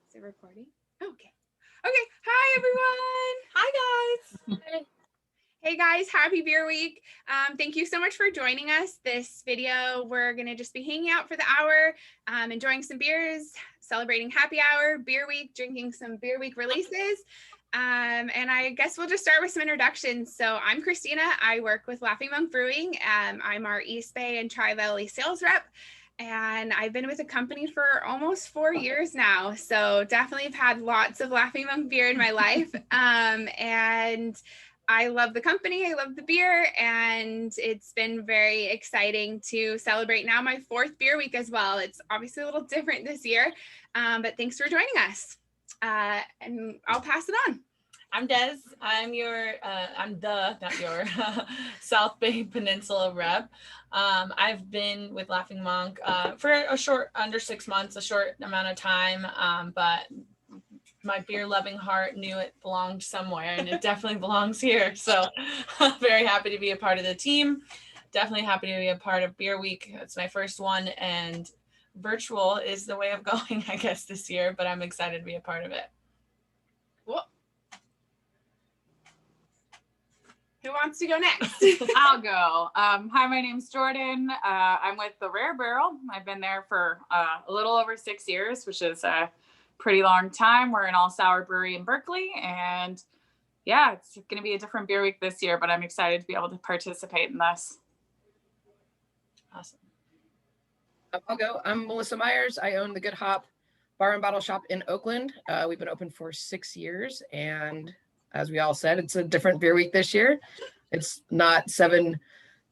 Is it recording? Okay. Okay. Hi, everyone. Hi, guys. Hey, guys. Happy Beer Week. Thank you so much for joining us. This video, we're going to just be hanging out for the hour, enjoying some beers, celebrating happy hour, Beer Week, drinking some Beer Week releases. And I guess we'll just start with some introductions. So I'm Christina. I work with Laughing Monk Brewing. I'm our East Bay and Tri-Valley sales rep. And I've been with the company for almost 4 years now. So definitely have had lots of Laughing Monk beer in my life. And I love the company. I love the beer. And it's been very exciting to celebrate now my 4th beer week as well. It's obviously a little different this year, but thanks for joining us. And I'll pass it on. I'm Des. I'm not your South Bay Peninsula rep. I've been with Laughing Monk for under 6 months, a short amount of time, but my beer loving heart knew it belonged somewhere, and it definitely belongs here. So I'm very happy to be a part of the team. Definitely happy to be a part of Beer Week. It's my first one, and virtual is the way of going, I guess, this year, but I'm excited to be a part of it. Cool. Who wants to go next? I'll go. Hi, my name's Jordan. I'm with the Rare Barrel. I've been there for a little over 6 years, which is a pretty long time. We're an all sour brewery in Berkeley, and yeah, it's going to be a different beer week this year, but I'm excited to be able to participate in this. Awesome. I'll go. I'm Melissa Myers. I own the Good Hop Bar and Bottle Shop in Oakland. We've been open for 6 years, and as we all said, it's a different beer week this year. It's not seven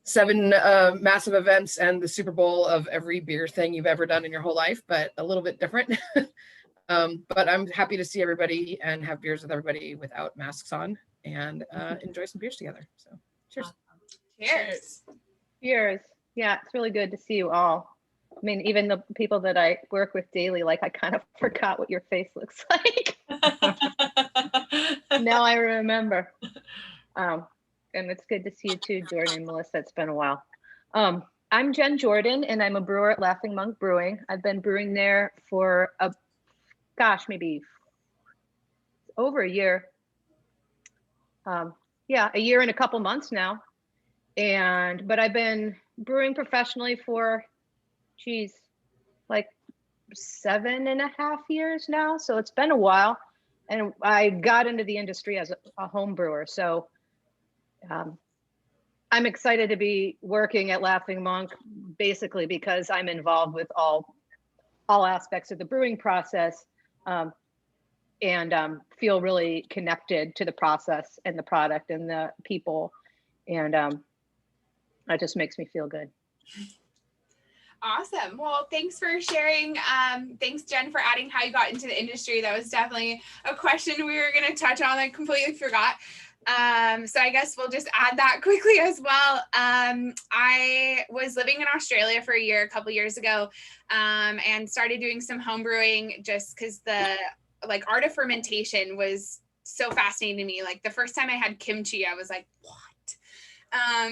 massive events and the Super Bowl of every beer thing you've ever done in your whole life, but a little bit different. But I'm happy to see everybody and have beers with everybody without masks on and enjoy some beers together. So cheers. Cheers. Cheers. Yeah, it's really good to see you all. I mean, even the people that I work with daily, like I kind of forgot what your face looks like. Now I remember. And it's good to see you too, Jordan and Melissa. It's been a while. I'm Jen Jordan, and I'm a brewer at Laughing Monk Brewing. I've been brewing there for maybe over a year. Yeah, a year and a couple months now. But I've been brewing professionally for, like 7.5 years now. So it's been a while. And I got into the industry as a home brewer. So I'm excited to be working at Laughing Monk, basically because I'm involved with all aspects of the brewing process, and feel really connected to the process and the product and the people. And that just makes me feel good. Awesome. Well, thanks for sharing. Thanks, Jen, for adding how you got into the industry. That was definitely a question we were going to touch on. I completely forgot. So I guess we'll just add that quickly as well. I was living in Australia for a year, a couple years ago, and started doing some home brewing just because the art of fermentation was so fascinating to me. Like the first time I had kimchi, I was like, what?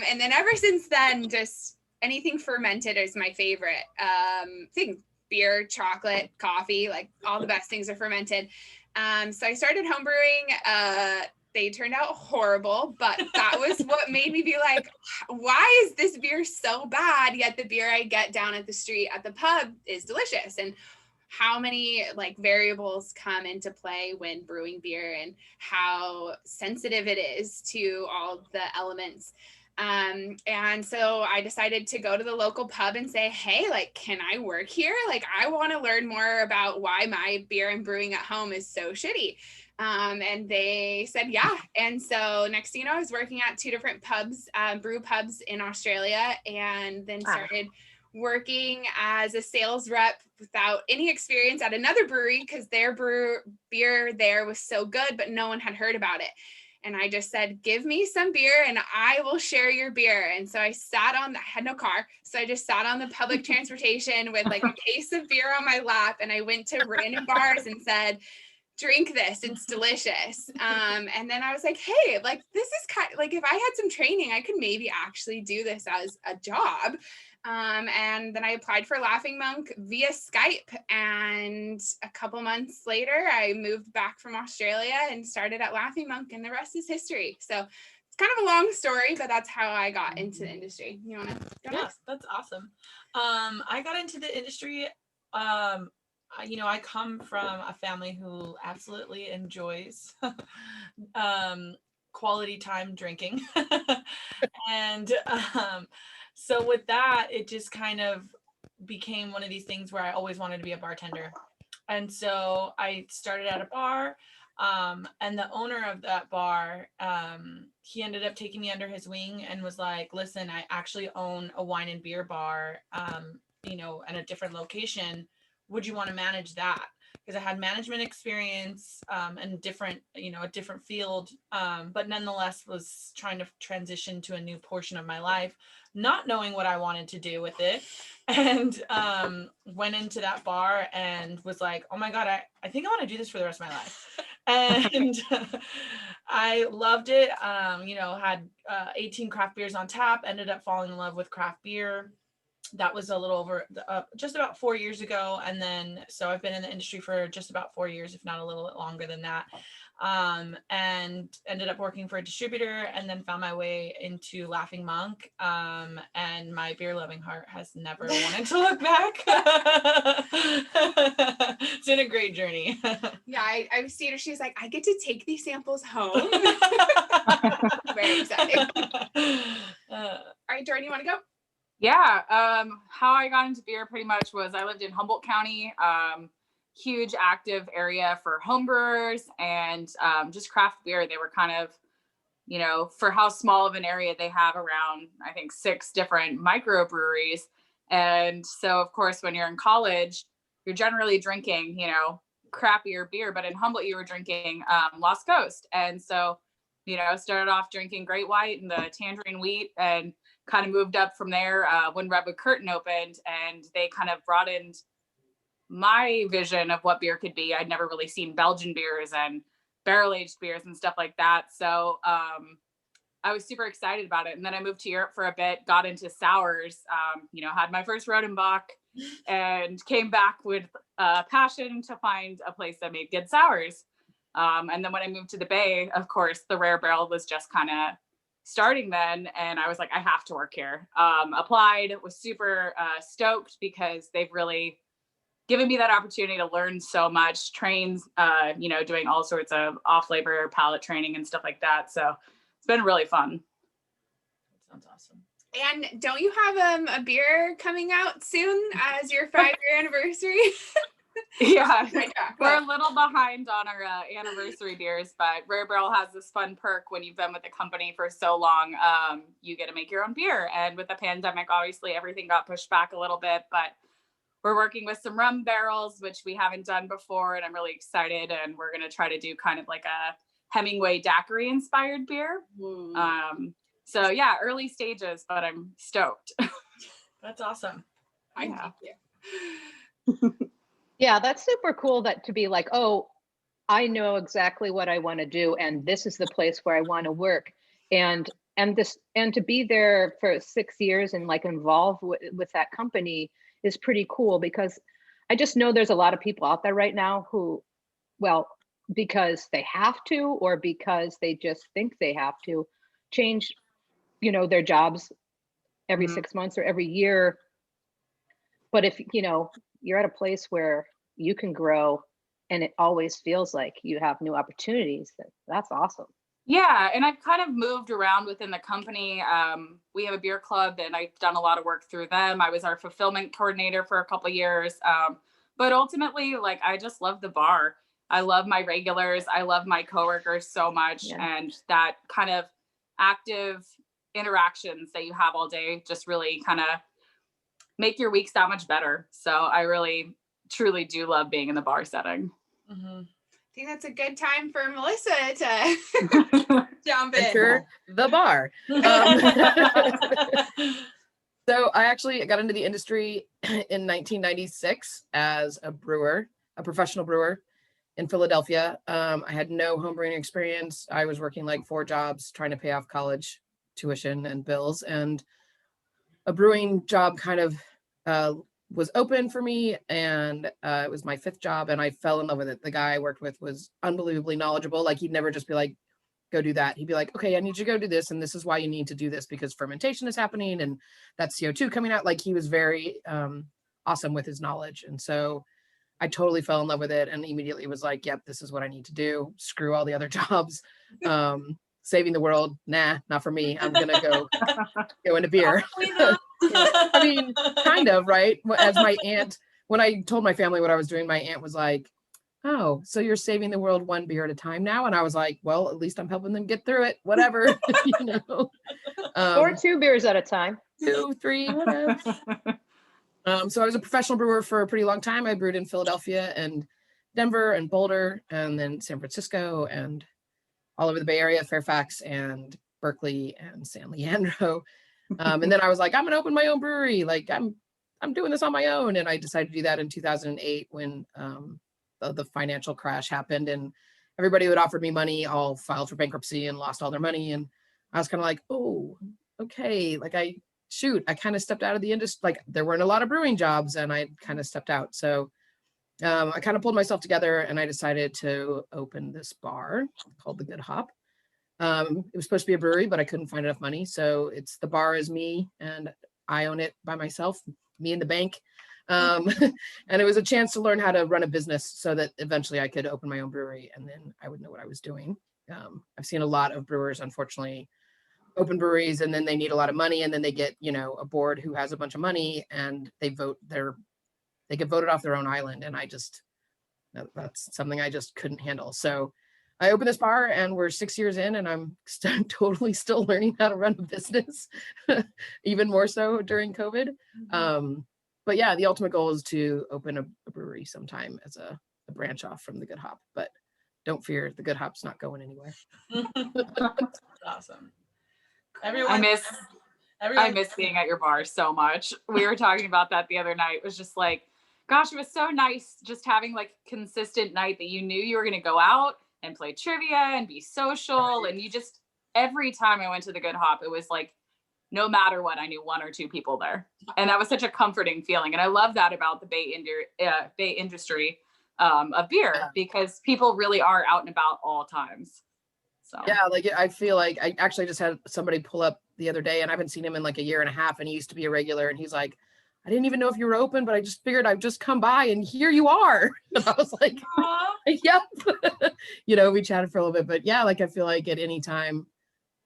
And then ever since then, just anything fermented is my favorite thing. Beer, chocolate, coffee, like all the best things are fermented. So I started home brewing. They turned out horrible, but that was what made me be like, why is this beer so bad? Yet the beer I get down at the street at the pub is delicious. And how many variables come into play when brewing beer and how sensitive it is to all the elements. And so I decided to go to the local pub and say, hey, can I work here? I want to learn more about why my beer I'm brewing at home is so shitty. And they said, yeah. And so next thing you know, I was working at 2 different pubs, brew pubs in Australia, and then started working as a sales rep without any experience at another brewery because their beer there was so good, but no one had heard about it. And I just said, give me some beer and I will share your beer. And so I had no car. So I just sat on the public transportation with a case of beer on my lap. And I went to random bars and said, drink this, it's delicious. And then I was like, hey, this is if I had some training, I could maybe actually do this as a job. And then I applied for Laughing Monk via Skype. And a couple months later, I moved back from Australia and started at Laughing Monk, and the rest is history. So it's kind of a long story, but that's how I got into the industry. You want to go Yeah, next? that's awesome. I got into the industry. I come from a family who absolutely enjoys quality time drinking. And so with that, it just kind of became one of these things where I always wanted to be a bartender. And so I started at a bar, and the owner of that bar, he ended up taking me under his wing and was like, listen, I actually own a wine and beer bar, in a different location. Would you want to manage that? Because I had management experience, and a different field, but nonetheless was trying to transition to a new portion of my life, not knowing what I wanted to do with it. And went into that bar and was like, oh my God, I think I want to do this for the rest of my life. And I loved it. Had 18 craft beers on tap, ended up falling in love with craft beer. That was a little over just about 4 years ago. And then, so I've been in the industry for just about 4 years, if not a little bit longer than that. And ended up working for a distributor, and then found my way into Laughing Monk. And my beer loving heart has never wanted to look back. It's been a great journey. Yeah, I've seen her. She's like, I get to take these samples home. Very exciting. All right, Jordan, you want to go? Yeah. How I got into beer pretty much was I lived in Humboldt County, huge active area for homebrewers and just craft beer. They were kind of, for how small of an area they have, around, I think, 6 different microbreweries. And so, of course, when you're in college, you're generally drinking, crappier beer. But in Humboldt, you were drinking Lost Coast. And so, started off drinking Great White and the Tangerine Wheat, and kind of moved up from there when Redwood Curtain opened, and they kind of broadened my vision of what beer could be. I'd never really seen Belgian beers and barrel-aged beers and stuff like that. So I was super excited about it. And then I moved to Europe for a bit, got into sours, had my first Rodenbach, and came back with passion to find a place that made good sours. And then when I moved to the Bay, of course, the Rare Barrel was just kind of starting then. And I was like, I have to work here. Applied, was super stoked, because they've really given me that opportunity to learn so much, trains, doing all sorts of off-labor palate training and stuff like that. So it's been really fun. That sounds awesome. And don't you have a beer coming out soon as your 5-year anniversary? Yeah, we're a little behind on our anniversary beers, but Rare Barrel has this fun perk when you've been with the company for so long. You get to make your own beer. And with the pandemic, obviously everything got pushed back a little bit, but we're working with some rum barrels, which we haven't done before, and I'm really excited. And we're going to try to do kind of like a Hemingway daiquiri inspired beer. So yeah, early stages, but I'm stoked. That's awesome. Thank you. Yeah, that's super cool to be like, oh, I know exactly what I want to do, and this is the place where I want to work, and to be there for 6 years and like involved with that company is pretty cool, because I just know there's a lot of people out there right now who, well, because they have to, or because they just think they have to, change, their jobs every 6 months or every year. But if, you're at a place where you can grow and it always feels like you have new opportunities, that's awesome. Yeah, and I've kind of moved around within the company. We have a beer club, and I've done a lot of work through them. I was our fulfillment coordinator for a couple of years. But ultimately, like, I just love the bar. I love my regulars. I love my coworkers so much. Yeah. And that kind of active interactions that you have all day just really kind of make your weeks that much better. So I really, truly do love being in the bar setting. I think that's a good time for Melissa to jump in. Enter the bar. So I actually got into the industry in 1996 as a brewer, a professional brewer in Philadelphia. I had no homebrewing experience. I was working like 4 jobs trying to pay off college tuition and bills. And a brewing job kind of was open for me, and it was my 5th job, and I fell in love with it. The guy I worked with was unbelievably knowledgeable. Like, he'd never just be like, go do that. He'd be like, okay, I need you to go do this, and this is why you need to do this, because fermentation is happening and that's CO2 coming out. Like, he was very awesome with his knowledge. And so I totally fell in love with it and immediately was like, yep, this is what I need to do. Screw all the other jobs. Saving the world, nah, not for me. I'm gonna go into beer. I mean, kind of, right? As my aunt, when I told my family what I was doing, my aunt was like, oh, so you're saving the world one beer at a time now? And I was like, well, at least I'm helping them get through it, whatever. You know, Or 2 beers at a time. 2, 3, whatever. So I was a professional brewer for a pretty long time. I brewed in Philadelphia and Denver and Boulder, and then San Francisco, and all over the Bay Area, Fairfax and Berkeley and San Leandro. And then I was like, I'm gonna open my own brewery. Like, I'm doing this on my own. And I decided to do that in 2008 when the financial crash happened, and everybody who had offered me money all filed for bankruptcy and lost all their money. And I was kind of like, oh, okay. Like, I kind of stepped out of the industry. Like, there weren't a lot of brewing jobs, and I kind of stepped out. So I kind of pulled myself together, and I decided to open this bar called the Good Hop. It was supposed to be a brewery, but I couldn't find enough money. So the bar is me, and I own it by myself, me and the bank. And it was a chance to learn how to run a business so that eventually I could open my own brewery, and then I would know what I was doing. I've seen a lot of brewers, unfortunately, open breweries, and then they need a lot of money, and then they get, a board who has a bunch of money, and they get voted off their own island. And that's something I just couldn't handle. So I opened this bar, and we're 6 years in, and I'm totally still learning how to run a business, even more so during COVID. But yeah, the ultimate goal is to open a brewery sometime as a branch off from the Good Hop. But don't fear, the Good Hop's not going anywhere. Awesome. I miss being at your bar so much. We were talking about that the other night. It was just like, gosh, it was so nice just having like consistent night that you knew you were going to go out and play trivia and be social. And every time I went to the Good Hop, it was like, no matter what, I knew 1 or 2 people there. And that was such a comforting feeling. And I love that about the Bay industry of beer, because people really are out and about all times. So yeah, like, I feel like I actually just had somebody pull up the other day, and I haven't seen him in like a year and a half, and he used to be a regular, and he's like, I didn't even know if you were open, but I just figured I'd just come by, and here you are. And I was like, yep. We chatted for a little bit, but yeah, like, I feel like at any time,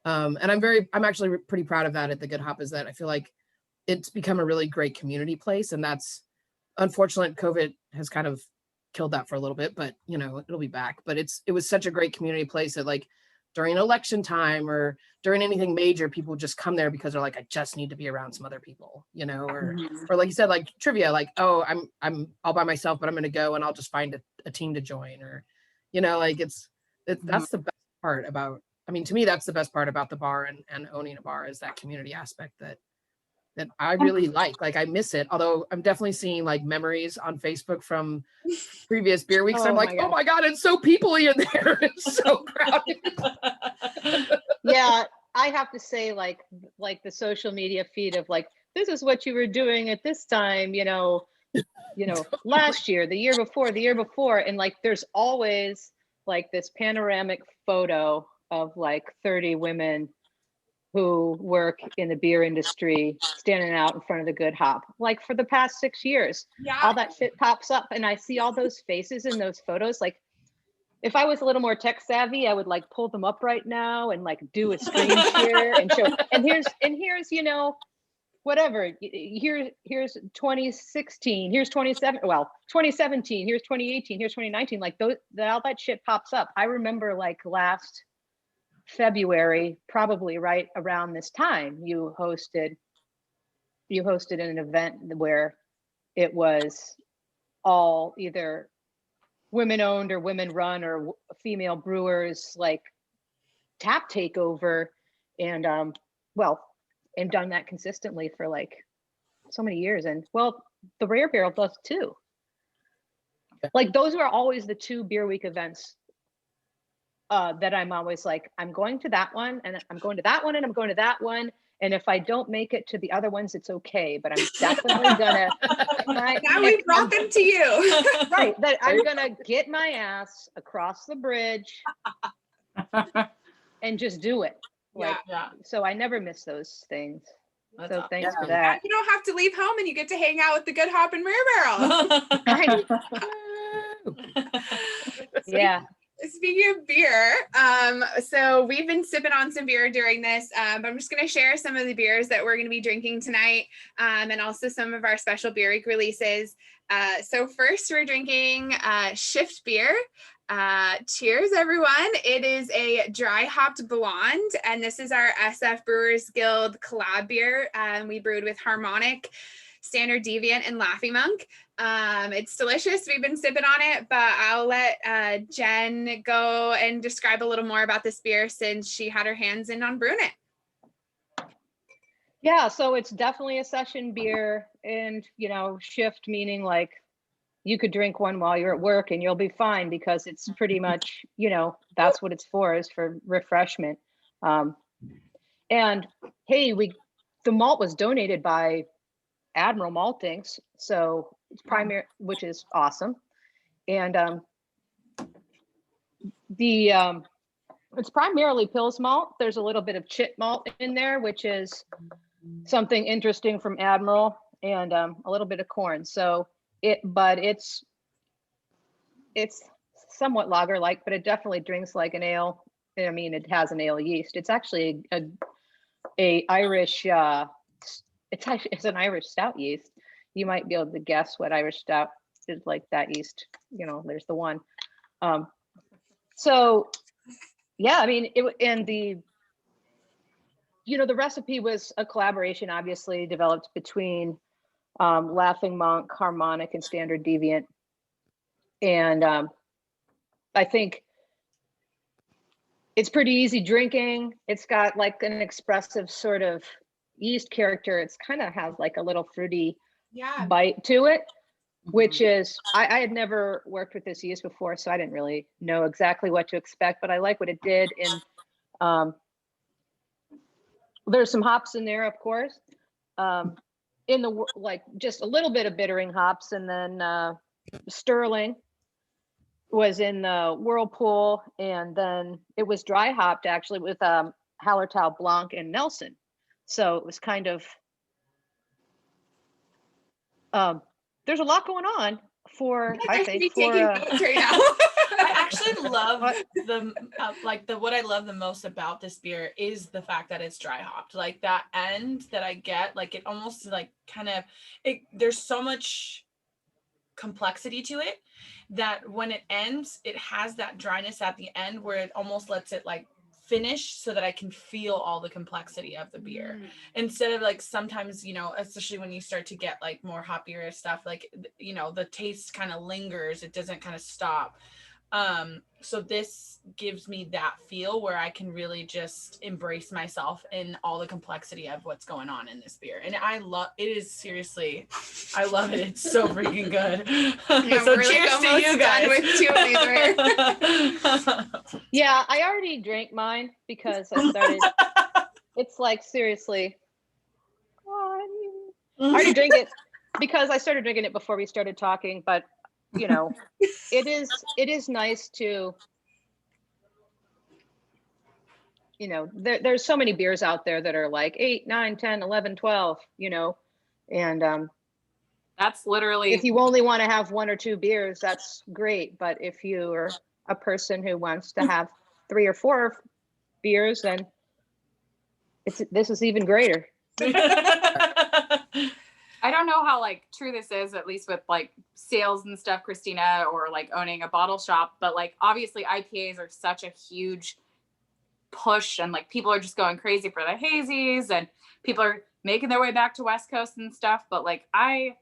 and I'm actually pretty proud of that at the Good Hop, is that I feel like it's become a really great community place. And that's unfortunate. COVID has kind of killed that for a little bit, but it'll be back. But it was such a great community place that, like, during election time or during anything major, people just come there because they're like, I just need to be around some other people, or like you said, like trivia, like, oh, I'm all by myself, but I'm going to go and I'll just find a team to join, or, like that's the best part about, to me, that's the best part about the bar and owning a bar, is that community aspect that I really like. I miss it. Although I'm definitely seeing like memories on Facebook from previous beer weeks. I'm like, oh my God, it's so people-y in there. It's so crowded. Yeah, I have to say, like the social media feed of like, this is what you were doing at this time, last year, the year before. And like, there's always like this panoramic photo of like 30 women who work in the beer industry standing out in front of the Good Hop, like for the past 6 years. Yeah. All that shit pops up, and I see all those faces in those photos. Like, if I was a little more tech savvy, I would like pull them up right now and like do a screen share and show. And here's whatever. Here's 2016. Here's 2017. Here's 2018. Here's 2019. Like all that shit pops up. I remember like last February, probably right around this time, you hosted an event where it was all either women owned or women run or female brewers, like tap takeover, and and done that consistently for like so many years. And well, the Rare Barrel does too. Like, those are always the 2 beer week events that I'm always like, I'm going to that one, and I'm going to that one, and I'm going to that one. And if I don't make it to the other ones, it's okay, but I'm definitely gonna. Now we brought them to you. Right, that I'm gonna get my ass across the bridge and just do it. Like, so I never miss those things. That's so awesome. thanks for Now that. you don't have to leave home and you get to hang out with the Good Hop and Rare Barrel. Yeah. Speaking of beer, so we've been sipping on some beer during this, but I'm just going to share some of the beers that we're going to be drinking tonight, and also some of our special beer week releases. So first we're drinking Shift beer. Cheers, everyone. It is a dry hopped blonde, and this is our SF Brewers Guild collab beer. We brewed with Harmonic, Standard Deviant, and Laughing Monk. It's delicious. We've been sipping on it, but I'll let Jen go and describe a little more about this beer since she had her hands in on brewing it. Yeah, so it's definitely a session beer, and shift meaning like you could drink one while you're at work and you'll be fine, because it's pretty much, that's what it's for, is for refreshment. And hey, the malt was donated by Admiral Maltings, so it's primary, which is awesome. And it's primarily Pils malt. There's a little bit of chit malt in there, which is something interesting from Admiral, and a little bit of corn. So it's somewhat lager-like, but it definitely drinks like an ale. I mean, it has an ale yeast. It's actually a Irish. It's an Irish stout yeast. You might be able to guess what Irish stout is like that yeast. There's the one. So yeah, I mean, the recipe was a collaboration, obviously developed between Laughing Monk, Harmonic, and Standard Deviant. And I think it's pretty easy drinking. It's got like an expressive sort of yeast character. It's kind of has like a little fruity bite to it, which is, I had never worked with this yeast before, so I didn't really know exactly what to expect, but I like what it did. And there's some hops in there, of course, in the like just a little bit of bittering hops, and then Sterling was in the Whirlpool, and then it was dry hopped actually with Hallertau Blanc and Nelson. So it was kind of, there's a lot going on for, I think, for right now. I actually love what I love the most about this beer is the fact that it's dry hopped. Like that end that I get, like it almost like there's so much complexity to it that when it ends, it has that dryness at the end where it almost lets it like finish so that I can feel all the complexity of the beer instead of like sometimes, especially when you start to get like more hoppier stuff, like, the taste kind of lingers. It doesn't kind of stop. So this gives me that feel where I can really just embrace myself in all the complexity of what's going on in this beer. And I love it. Is seriously, I love it. It's so freaking good. Yeah, so we're cheers like to you guys. With two of these. Yeah, I already drank mine because I started. It's like seriously. I already drank it because I started drinking it before we started talking, but it is nice to, there's so many beers out there that are like 8, 9, 10, 11, 12, and that's literally, if you only want to have 1 or 2 beers, that's great. But if you're a person who wants to have 3 or 4 beers, then this is even greater. I don't know how like true this is, at least with like sales and stuff, Christina, or like owning a bottle shop, but like obviously IPAs are such a huge push, and like people are just going crazy for the hazies, and people are making their way back to West Coast and stuff. But like I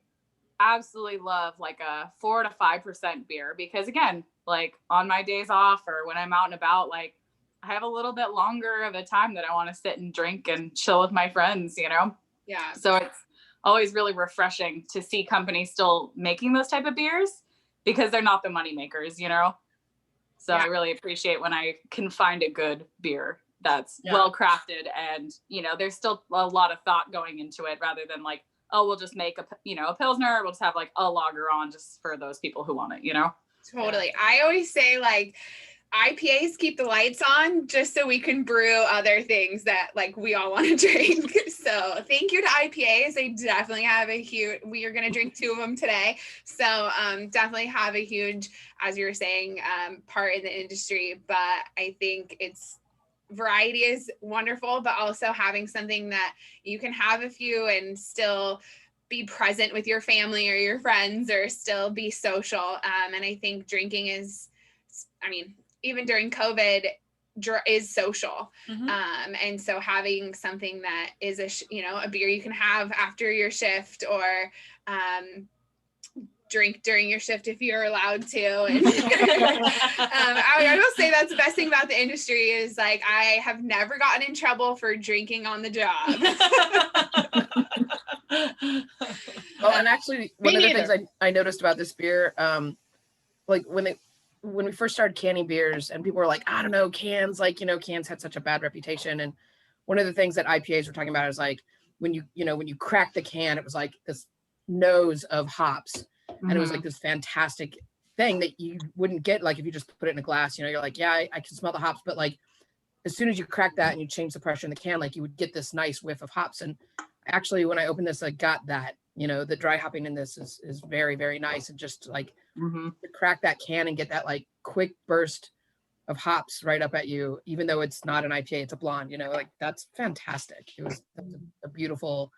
absolutely love like a 4 to 5% beer, because again, like on my days off or when I'm out and about, like I have a little bit longer of a time that I want to sit and drink and chill with my friends, Yeah. So it's always really refreshing to see companies still making those type of beers, because they're not the money makers, So yeah. I really appreciate when I can find a good beer that's well crafted, and there's still a lot of thought going into it, rather than like, oh, we'll just make a pilsner, we'll just have like a lager on just for those people who want it. Totally. I always say like IPAs keep the lights on just so we can brew other things that like we all want to drink. So thank you to IPAs. They definitely have a huge, we are going to drink 2 of them today. So definitely have a huge, as you were saying, part in the industry. But I think variety is wonderful, but also having something that you can have a few and still be present with your family or your friends, or still be social. And I think drinking is, even during COVID, is social. And so having something that is a beer you can have after your shift, or drink during your shift if you're allowed to. And I will say that's the best thing about the industry is like I have never gotten in trouble for drinking on the job. Well, and actually one of the things I noticed about this beer, like when we first started canning beers and people were like, I don't know, cans, like, cans had such a bad reputation. And one of the things that IPAs were talking about is like, when you crack the can, it was like this nose of hops. And it was like this fantastic thing that you wouldn't get like if you just put it in a glass. You're like, yeah, I can smell the hops, but like as soon as you crack that and you change the pressure in the can, like you would get this nice whiff of hops. And actually, when I opened this, I got that. The dry hopping in this is very, very nice. And just like to crack that can and get that like quick burst of hops right up at you, even though it's not an IPA, it's a blonde. Like that's fantastic. It was a beautiful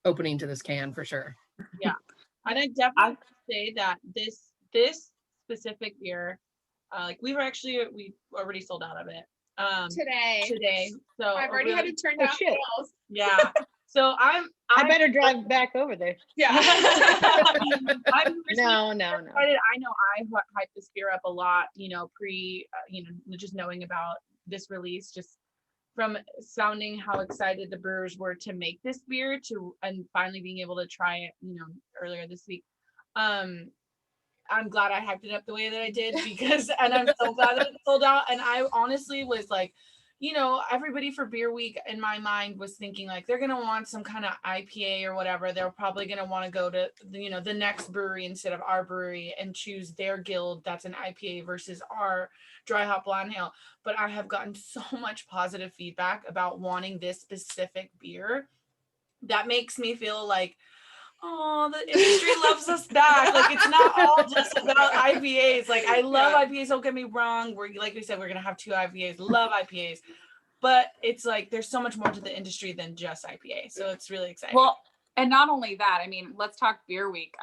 opening to this can for sure. Yeah. And I definitely say that this specific beer, like we already sold out of it today. So I've already had to turn down sales. Yeah. So I better drive back over there. Yeah. I'm No. excited. I know I hyped this beer up a lot, just knowing about this release, just from sounding how excited the brewers were to make this beer and finally being able to try it, earlier this week. I'm glad I hyped it up the way that I did and I'm so glad that it sold out. And I honestly was like, everybody for Beer Week in my mind was thinking like they're going to want some kind of IPA or whatever. They're probably going to want to go to, the next brewery instead of our brewery and choose their guild that's an IPA versus our dry hop blonde ale. But I have gotten so much positive feedback about wanting this specific beer that makes me feel like, oh, the industry loves us back. Like it's not all just about IPAs. Like I love IPAs, don't get me wrong. Like we said, we're gonna have 2 IPAs, love IPAs. But it's like there's so much more to the industry than just IPA. So it's really exciting. Well, and not only that, let's talk Beer Week.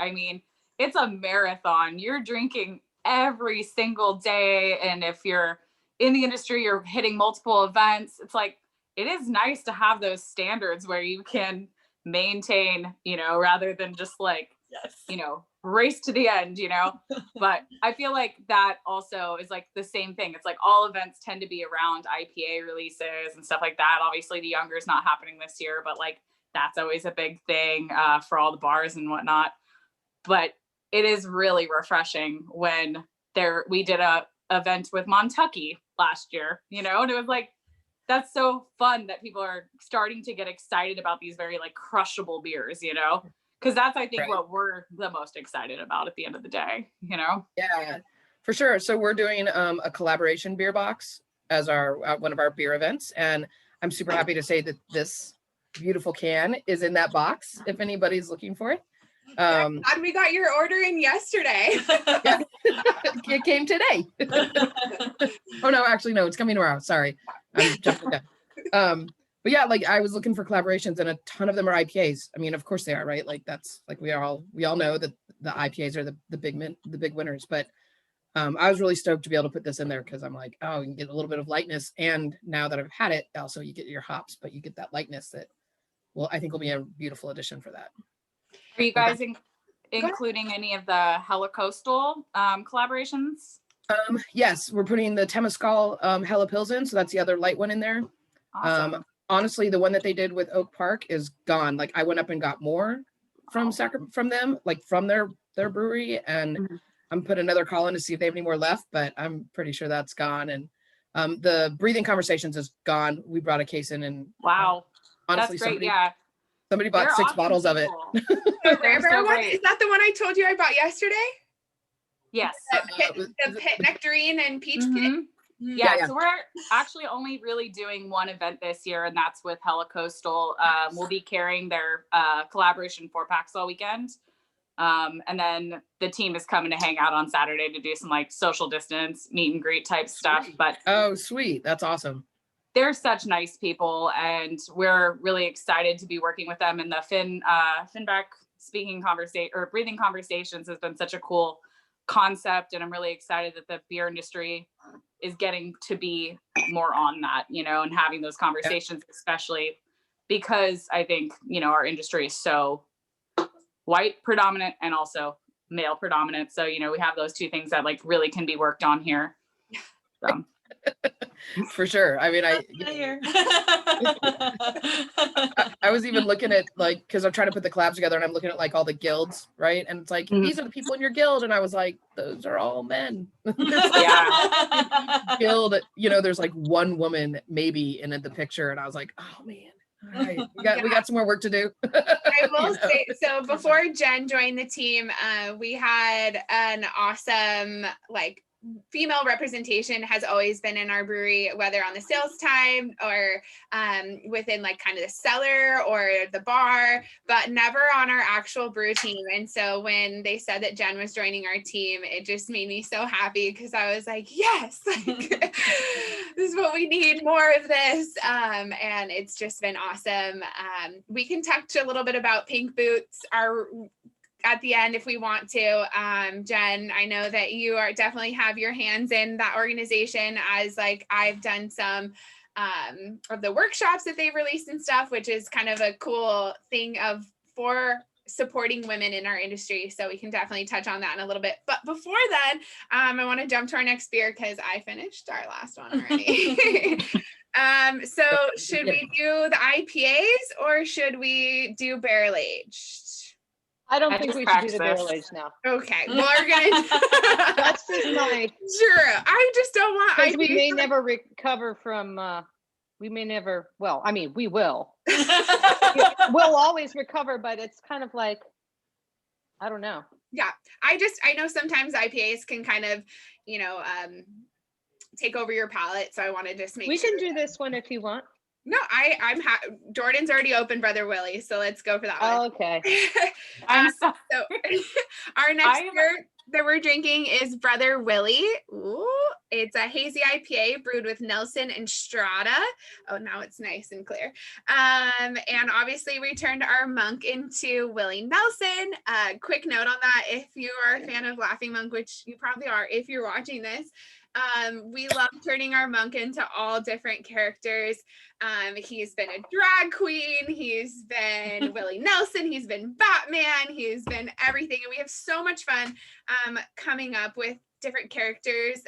It's a marathon. You're drinking every single day. And if you're in the industry, you're hitting multiple events. It's like it is nice to have those standards where you can maintain, rather than just like, race to the end, but I feel like that also is like the same thing. It's like all events tend to be around IPA releases and stuff like that. Obviously the Younger is not happening this year, but like that's always a big thing for all the bars and whatnot. But it is really refreshing when we did a event with Montucky last year, and it was like, that's so fun that people are starting to get excited about these very like crushable beers, because that's, I think, what we're the most excited about at the end of the day, Yeah, for sure. So we're doing a collaboration beer box as our one of our beer events. And I'm super happy to say that this beautiful can is in that box if anybody's looking for it. God, we got your order in yesterday. Yeah. It came today. Oh no, actually no, it's coming tomorrow. Sorry, I'm jumping down. But yeah, like I was looking for collaborations, and a ton of them are IPAs. Of course they are, right? Like that's like we all know that the IPAs are the big winners. But I was really stoked to be able to put this in there because I'm like, oh, you can get a little bit of lightness, and now that I've had it, also you get your hops, but you get that lightness that, well, I think will be a beautiful addition for that. Are you guys including any of the Hella Coastal collaborations? Yes, we're putting the Temescal Hella Pilsen, so that's the other light one in there. Awesome. Honestly, the one that they did with Oak Park is gone. Like I went up and got more from them, like from their brewery, and I'm putting another call in to see if they have any more left, but I'm pretty sure that's gone. And The breathing conversations is gone. We brought a case in and Wow. honestly, That's great. Yeah. somebody bought They're 6 awesome bottles of it. people. The They're rare so one, great. is that the one I told you I bought yesterday? Yes. The pit nectarine and peach pit. Mhm. Yeah, Yeah. so we're actually only really doing one event this year, and that's with Hella Coastal. We'll be carrying their collaboration 4-packs all weekend. And then the team is coming to hang out on Saturday to do some like social distance, meet and greet type stuff. But Oh, sweet. That's awesome. they're such nice people, and we're really excited to be working with them. And the Finback speaking conversation or breathing conversations has been such a cool concept, and I'm really excited that the beer industry is getting to be more on that, you know, and having those conversations, especially because I think, you know, our industry is so white predominant and also male predominant. So, you know, we have those two things that like really can be worked on here. So. For sure. I mean, I was even looking at like, because I'm trying to put the collabs together and I'm looking at like all the guilds, right? And it's like, these are the people in your guild. And I was like, those are all men. Yeah. Guild, you know, there's like one woman maybe in the picture. And I was like, oh man. All right, we got some more work to do. I will say, so before Jen joined the team, we had an awesome like female representation has always been in our brewery, whether on the sales time or within like kind of the cellar or the bar, but never on our actual brew team. And so when they said that Jen was joining our team, it just made me so happy because I was like, yes, like, this is what we need, more of this. And it's just been awesome. We can touch a little bit about Pink Boots, at the end if we want to. Jen, I know that you are definitely have your hands in that organization, as like I've done some of the workshops that they've released and stuff, which is kind of a cool thing for supporting women in our industry. So we can definitely touch on that in a little bit. But before then, I want to jump to our next beer because I finished our last one already. So should we do the IPAs or should we do barrel aged? I don't think we should do the barrel age now. Okay, well, we're gonna. That's just my. Sure, I just don't want. Because we may never recover from. We may never. Well, I mean, we will. We'll always recover, but it's kind of like, I don't know. Yeah, I know sometimes IPAs can kind of, you know, take over your palate. So I want to just make. We can do this one if you want. No, Jordan's already open, Brother Willie, so let's go for that one. Okay. I'm sorry. So our next beer that we're drinking is Brother Willie. Ooh, it's a hazy IPA brewed with Nelson and Strata. Oh, now it's nice and clear. And obviously we turned our monk into Willie Nelson. Quick note on that, if you are a fan of Laughing Monk, which you probably are if you're watching this, we love turning our monk into all different characters. He's been a drag queen, he's been Willie Nelson, he's been Batman, he's been everything. And we have so much fun coming up with different characters,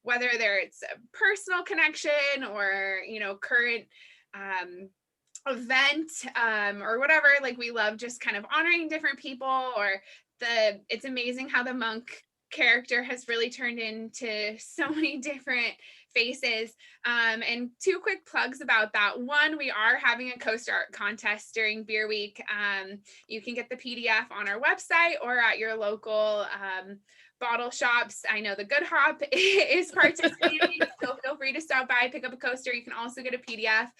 whether it's a personal connection or, you know, current event or whatever. Like we love just kind of honoring different people, or it's amazing how the monk character has really turned into so many different faces. And 2 quick plugs about that. One, we are having a coaster art contest during Beer Week. You can get the PDF on our website or at your local bottle shops. I know the Good Hop is participating, so feel free to stop by, pick up a coaster. You can also get a PDF.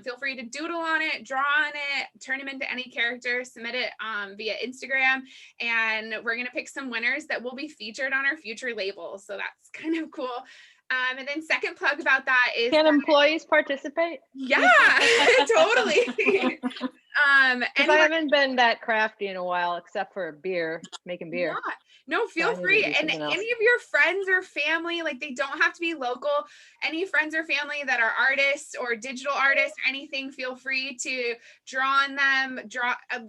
Feel free to doodle on it, draw on it, turn them into any character, submit it via Instagram, and we're going to pick some winners that will be featured on our future labels. So that's kind of cool. And then second plug about that is, can employees participate? Yeah, totally. And I haven't been that crafty in a while, except for beer, making beer. Yeah. No, feel free. And any of your friends or family, like they don't have to be local, any friends or family that are artists or digital artists or anything, feel free to draw on them.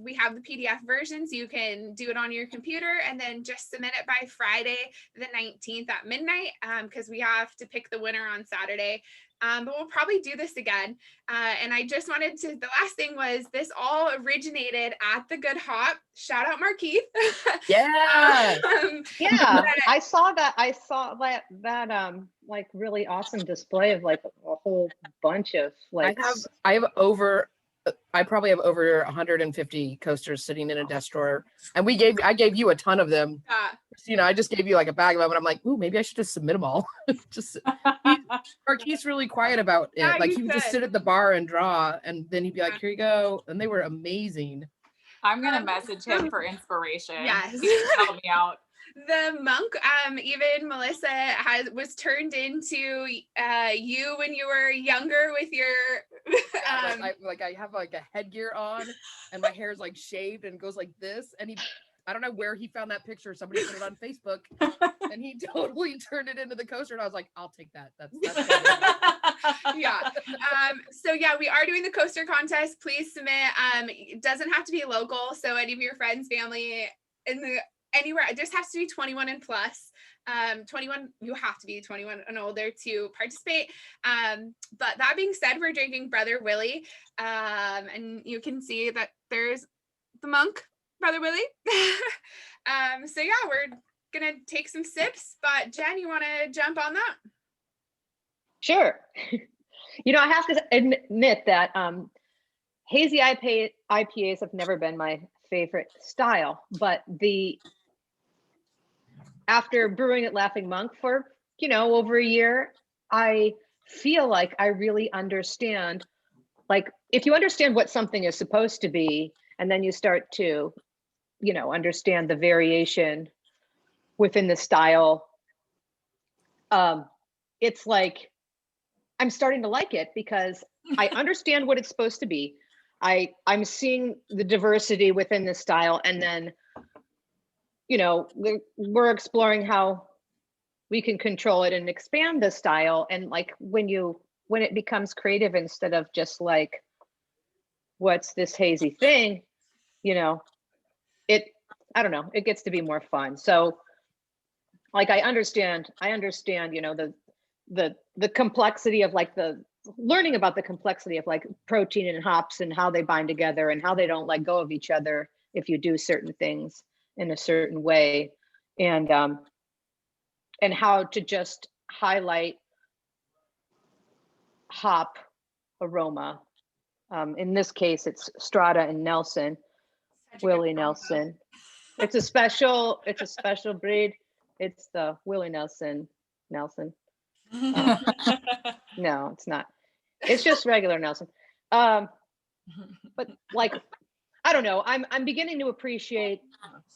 We have the PDF versions. You can do it on your computer and then just submit it by Friday, the 19th at midnight, because we have to pick the winner on Saturday. but we'll probably do this again. And I just wanted to, the last thing was this all originated at the Good Hop. Shout out Markeith. Yeah. Yeah, I saw that like really awesome display of like a whole bunch of like I probably have over 150 coasters sitting in a desk drawer, and I gave you a ton of them. Christina, I just gave you like a bag of them, and I'm like, ooh, maybe I should just submit them all. Just Marquis really quiet about it. Yeah, Like he would just sit at the bar and draw, and then he'd be like, here you go, and they were amazing. I'm gonna message him for inspiration. Yes. He can help me out. The monk, even Melissa was turned into you when you were younger with your I have like a headgear on, and my hair is like shaved and goes like this. And I don't know where he found that picture. Somebody put it on Facebook, and he totally turned it into the coaster. And I was like, I'll take that. That's yeah. So yeah, we are doing the coaster contest. Please submit. It doesn't have to be local. So any of your friends, family, anywhere, it just has to be 21 and plus. 21, you have to be 21 and older to participate. But that being said, we're drinking Brother Willie. And you can see that there's the monk, Brother Willie. So yeah, we're gonna take some sips, but Jen, you wanna jump on that? Sure. I have to admit that hazy IPAs have never been my favorite style, but after brewing at Laughing Monk for, over a year, I feel like I really understand, like if you understand what something is supposed to be, and then you start to, understand the variation within the style, it's like, I'm starting to like it because I understand what it's supposed to be. I'm seeing the diversity within the style, and then we're exploring how we can control it and expand the style. And like when it becomes creative instead of just like, what's this hazy thing, I don't know, it gets to be more fun. So like I understand, the complexity of like learning about the complexity of like protein and hops and how they bind together and how they don't let go of each other if you do certain things in a certain way, and how to just highlight hop aroma. In this case, it's Strata and Nelson, Willie Nelson. It's a special breed. It's the Willie Nelson. No, it's not. It's just regular Nelson. But like, I don't know. I'm beginning to appreciate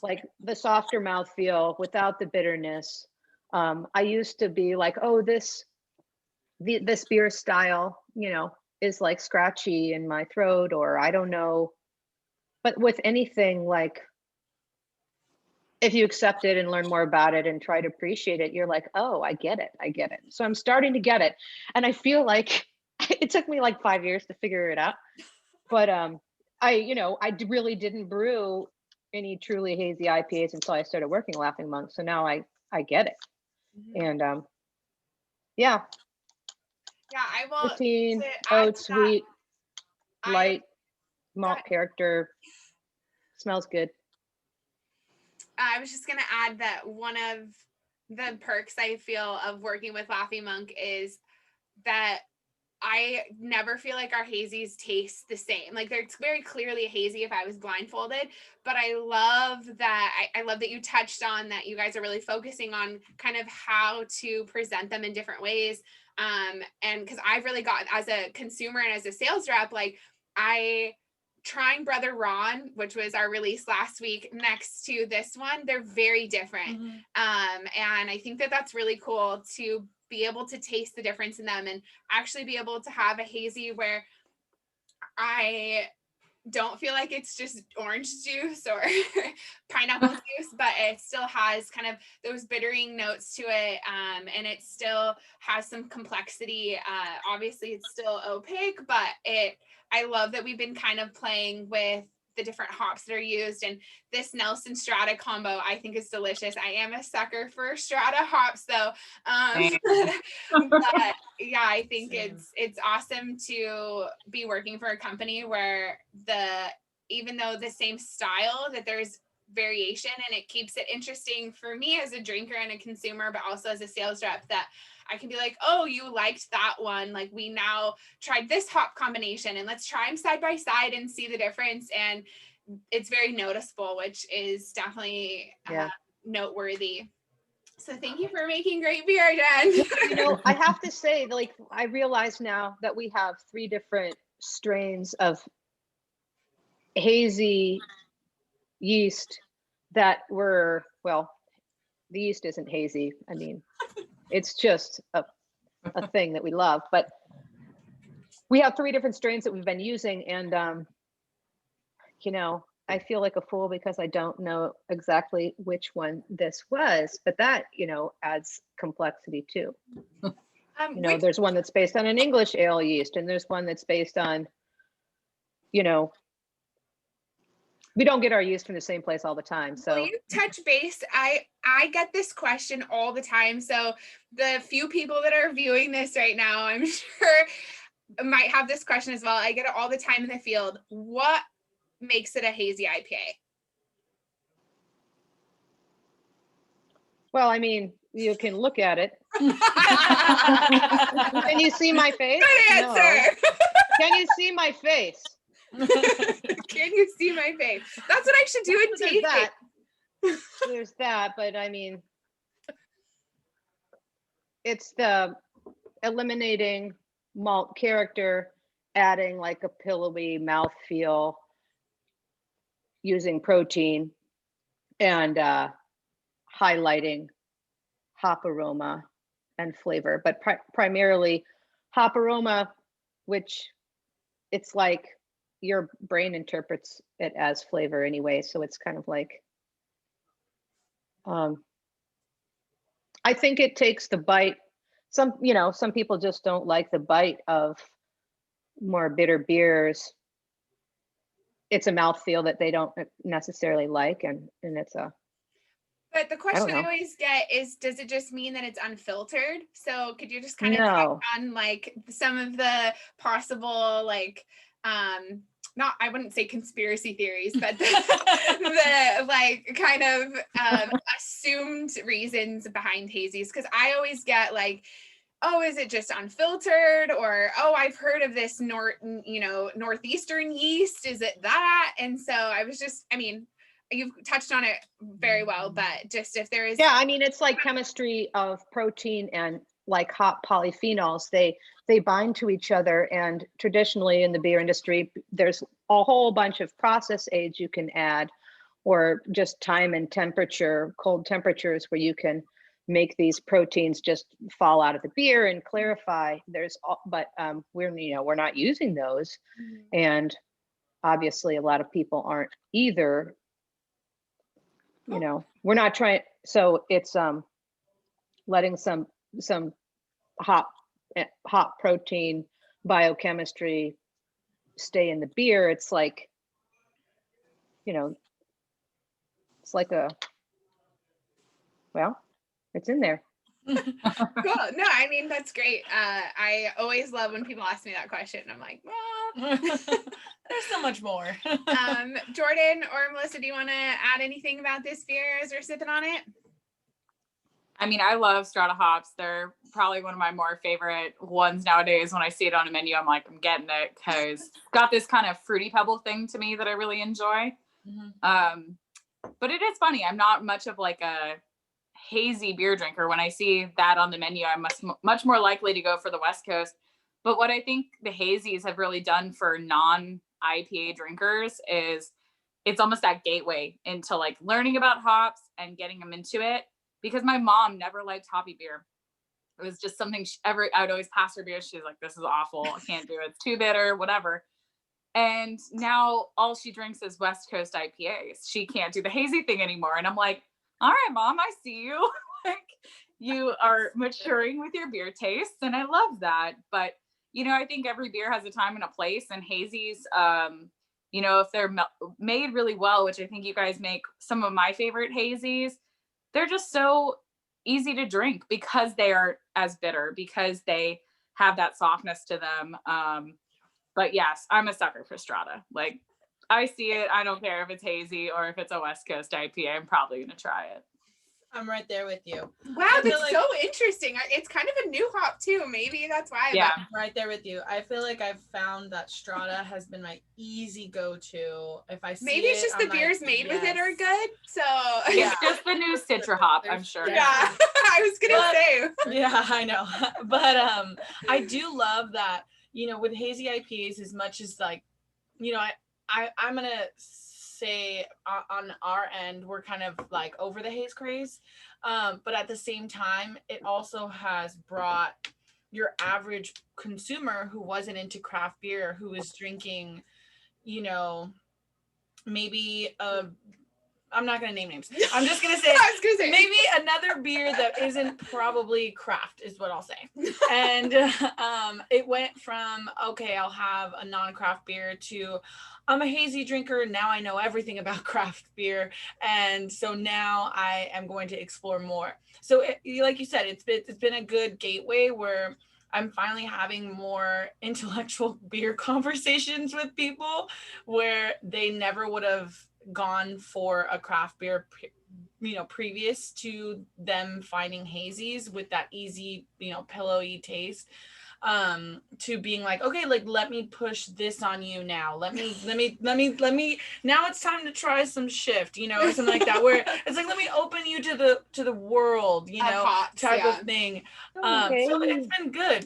like the softer mouthfeel without the bitterness. I used to be like, oh, this beer style, is like scratchy in my throat, or I don't know. But with anything, like if you accept it and learn more about it and try to appreciate it, you're like, oh, I get it. So I'm starting to get it. And I feel like it took me like 5 years to figure it out. But I really didn't brew any truly hazy IPAs until I started working at Laughing Monk. So now I get it. And yeah. Yeah, I will. 15, oat, sweet, light, malt character. Smells good. I was just going to add that one of the perks I feel of working with Laughing Monk is that I never feel like our hazies taste the same. Like they're very clearly a hazy if I was blindfolded, but I love that. I love that you touched on that. You guys are really focusing on kind of how to present them in different ways. And cause I've really got, as a consumer and as a sales rep, like trying Brother Ron, which was our release last week, next to this one, they're very different. And I think that that's really cool to be able to taste the difference in them and actually be able to have a hazy where I don't feel like it's just orange juice or pineapple juice, but it still has kind of those bittering notes to it. And it still has some complexity. Obviously it's still opaque, but I love that we've been kind of playing with the different hops that are used. And this Nelson Strata combo I think is delicious. I am a sucker for Strata hops though. But yeah, I think it's awesome to be working for a company where even though the same style, that there's variation, and it keeps it interesting for me as a drinker and a consumer, but also as a sales rep, that I can be like, oh, you liked that one. Like, we now tried this hop combination, and let's try them side by side and see the difference. And it's very noticeable, which is definitely noteworthy. So thank you for making great beer, Jen. You know, I have to say, like, I realize now that we have 3 different strains of hazy yeast that were, well, the yeast isn't hazy. I mean, it's just a thing that we love, but we have 3 different strains that we've been using. And, you know, I feel like a fool because I don't know exactly which one this was, but that, you know, adds complexity too. You know, there's one that's based on an English ale yeast, and there's one that's based on, you know, we don't get our yeast from the same place all the time. So will you touch base? I get this question all the time. So the few people that are viewing this right now, I'm sure might have this question as well. I get it all the time in the field. What makes it a hazy IPA? well, I mean, you can look at it. Can you see my face? Good answer. No. Can you see my face? Can you see my face? That's what I should do in tasting. There's that, but I mean, it's the eliminating malt character, adding like a pillowy mouthfeel, using protein, and highlighting hop aroma and flavor, but primarily hop aroma, which it's like your brain interprets it as flavor anyway. So it's kind of like, I think it takes the bite. Some people just don't like the bite of more bitter beers. It's a mouthfeel that they don't necessarily like, and it's a. But the question I always get is, does it just mean that it's unfiltered? So could you just kind of touch on like some of the possible, like, not, I wouldn't say conspiracy theories, but the like kind of assumed reasons behind hazies? Because I always get like, oh, is it just unfiltered? Or, oh, I've heard of this northeastern yeast. Is it that? And so I was just, I mean, you've touched on it very well, but just if there is. Yeah, I mean, it's like chemistry of protein and like hop polyphenols. They bind to each other, and traditionally in the beer industry, there's a whole bunch of process aids you can add, or just time and temperature, cold temperatures, where you can make these proteins just fall out of the beer and clarify. We're not using those, and obviously a lot of people aren't either. You know, we're not trying. So it's letting some hop protein biochemistry stay in the beer. It's like, you know, it's like it's in there. Cool. No, I mean, that's great. I always love when people ask me that question. I'm like, well, there's so much more. Jordan or Melissa, do you want to add anything about this beer as we're sipping on it? I mean, I love Strata hops. They're probably one of my more favorite ones nowadays. When I see it on a menu, I'm like, I'm getting it, because it's got this kind of fruity pebble thing to me that I really enjoy. Mm-hmm. But it is funny. I'm not much of like a hazy beer drinker. When I see that on the menu, I'm much more likely to go for the West Coast. But what I think the hazies have really done for non-IPA drinkers is it's almost that gateway into like learning about hops and getting them into it. Because my mom never liked hoppy beer. It was just something I would always pass her beer. She's like, this is awful. I can't do it. It's too bitter, whatever. And now all she drinks is West Coast IPAs. She can't do the hazy thing anymore. And I'm like, all right, Mom, I see you. Like, you are maturing with your beer tastes, and I love that. But, you know, I think every beer has a time and a place, and hazies, you know, if they're made really well, which I think you guys make some of my favorite hazies, they're just so easy to drink because they are as bitter, because they have that softness to them. But yes, I'm a sucker for Strata. Like, I see it. I don't care if it's hazy or if it's a West Coast IPA. I'm probably going to try it. I'm right there with you. Wow, that's like, so interesting. It's kind of a new hop too. Maybe that's why. Yeah, I'm right there with you. I feel like I've found that Strata has been my easy go-to. If I see maybe it's just the beers made with it are good. So yeah, just the new Citra hop, I'm sure. Yeah, I was gonna say. Yeah, I know. But I do love that, you know, with hazy IPAs, as much as like, you know, I'm gonna say on our end, we're kind of like over the haze craze. But at the same time, it also has brought your average consumer who wasn't into craft beer, who was drinking, you know, maybe I'm not going to name names. I'm just going to say, I was gonna say maybe another beer that isn't probably craft is what I'll say. And it went from, okay, I'll have a non-craft beer to I'm a hazy drinker. Now I know everything about craft beer. And so now I am going to explore more. So like you said, it's been a good gateway where I'm finally having more intellectual beer conversations with people where they never would have gone for a craft beer, you know, previous to them finding hazies with that easy, you know, pillowy taste, to being like, okay, like, let me push this on you now. Let me, now it's time to try some shift, you know, or something like that, where it's like, let me open you to the world, you know, hops, type of thing. Okay. So it's been good.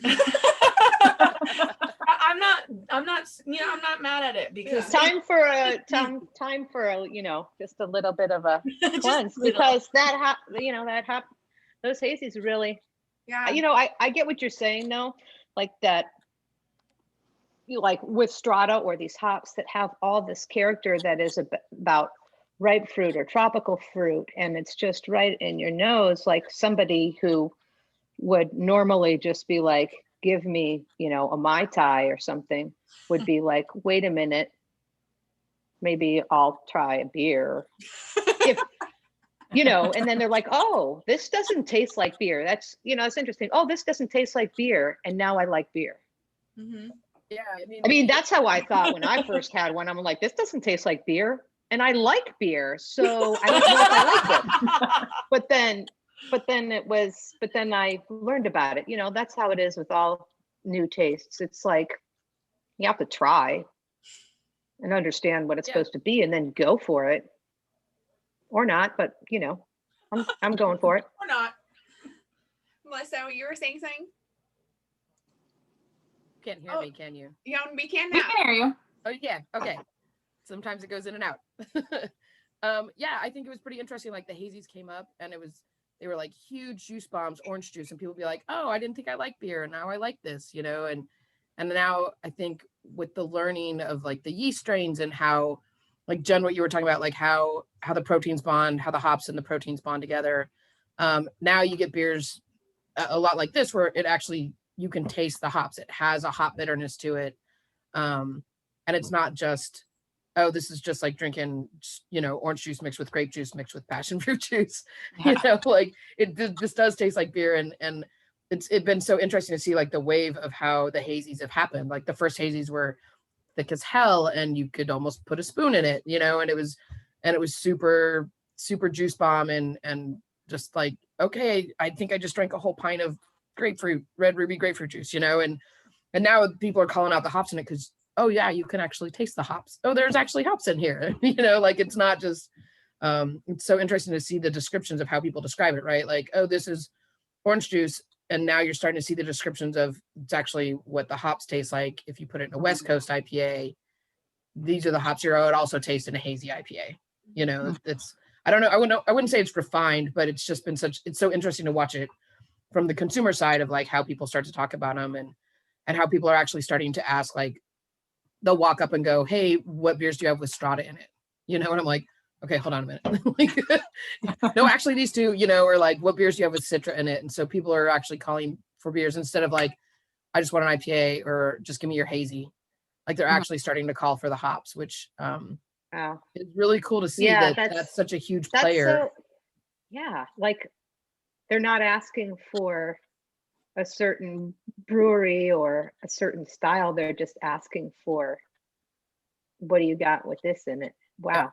I'm not, you know, I'm not mad at it because time for a, you know, just a little bit of a cleanse, because those hazies really, you know, I get what you're saying though, like that, you like with Strata or these hops that have all this character that is about ripe fruit or tropical fruit, and it's just right in your nose, like somebody who would normally just be like, give me, you know, a Mai Tai or something, would be like, wait a minute, maybe I'll try a beer. If, you know, and then they're like, oh, this doesn't taste like beer. That's, you know, it's interesting. Oh, this doesn't taste like beer. And now I like beer. Mm-hmm. Yeah. I mean, that's how I thought when I first had one. I'm like, this doesn't taste like beer. And I like beer. So I don't know if I like it. But then I learned about it. You know, that's how it is with all new tastes. It's like, you have to try and understand what it's supposed to be and then go for it. Or not, but you know, I'm going for it. Or not. Melissa, you were saying something? Can't hear me, can you? Yeah, we can We now. can hear you. Oh yeah, okay. Sometimes it goes in and out. Yeah, I think it was pretty interesting. Like the hazies came up and they were like huge juice bombs, orange juice, and people be like, oh, I didn't think I liked beer, and now I like this, you know. And now I think with the learning of like the yeast strains and how, like Jen, what you were talking about, like how the proteins bond, how the hops and the proteins bond together. Now you get beers a lot like this where it actually, you can taste the hops. It has a hop bitterness to it. And it's not just, oh, this is just like drinking, you know, orange juice mixed with grape juice mixed with passion fruit juice. You know, like this does taste like beer. And it's been so interesting to see like the wave of how the hazies have happened. Like the first hazies were thick as hell and you could almost put a spoon in it, you know, and it was super juice bomb and just like, okay, I think I just drank a whole pint of red ruby grapefruit juice, you know. And now people are calling out the hops in it because, oh yeah, you can actually taste the hops. Oh, there's actually hops in here. You know, like it's not just it's so interesting to see the descriptions of how people describe it, right? Like, oh, this is orange juice. And now you're starting to see the descriptions of it's actually what the hops taste like. If you put it in a West Coast IPA, these are the hops here. Oh, it also tastes in a hazy IPA. You know, it's, I don't know. I wouldn't say it's refined, but it's just been it's so interesting to watch it from the consumer side of like how people start to talk about them and how people are actually starting to ask, like they'll walk up and go, hey, what beers do you have with Strata in it? You know, and I'm like, okay, hold on a minute. Like, no, actually these two, you know, or like, what beers do you have with Citra in it? And so people are actually calling for beers instead of like, I just want an IPA or just give me your hazy. Like they're actually starting to call for the hops, which Wow. is really cool to see Yeah, that that's such a huge That's player. yeah, like they're not asking for a certain brewery or a certain style. They're just asking for, what do you got with this in it? Wow.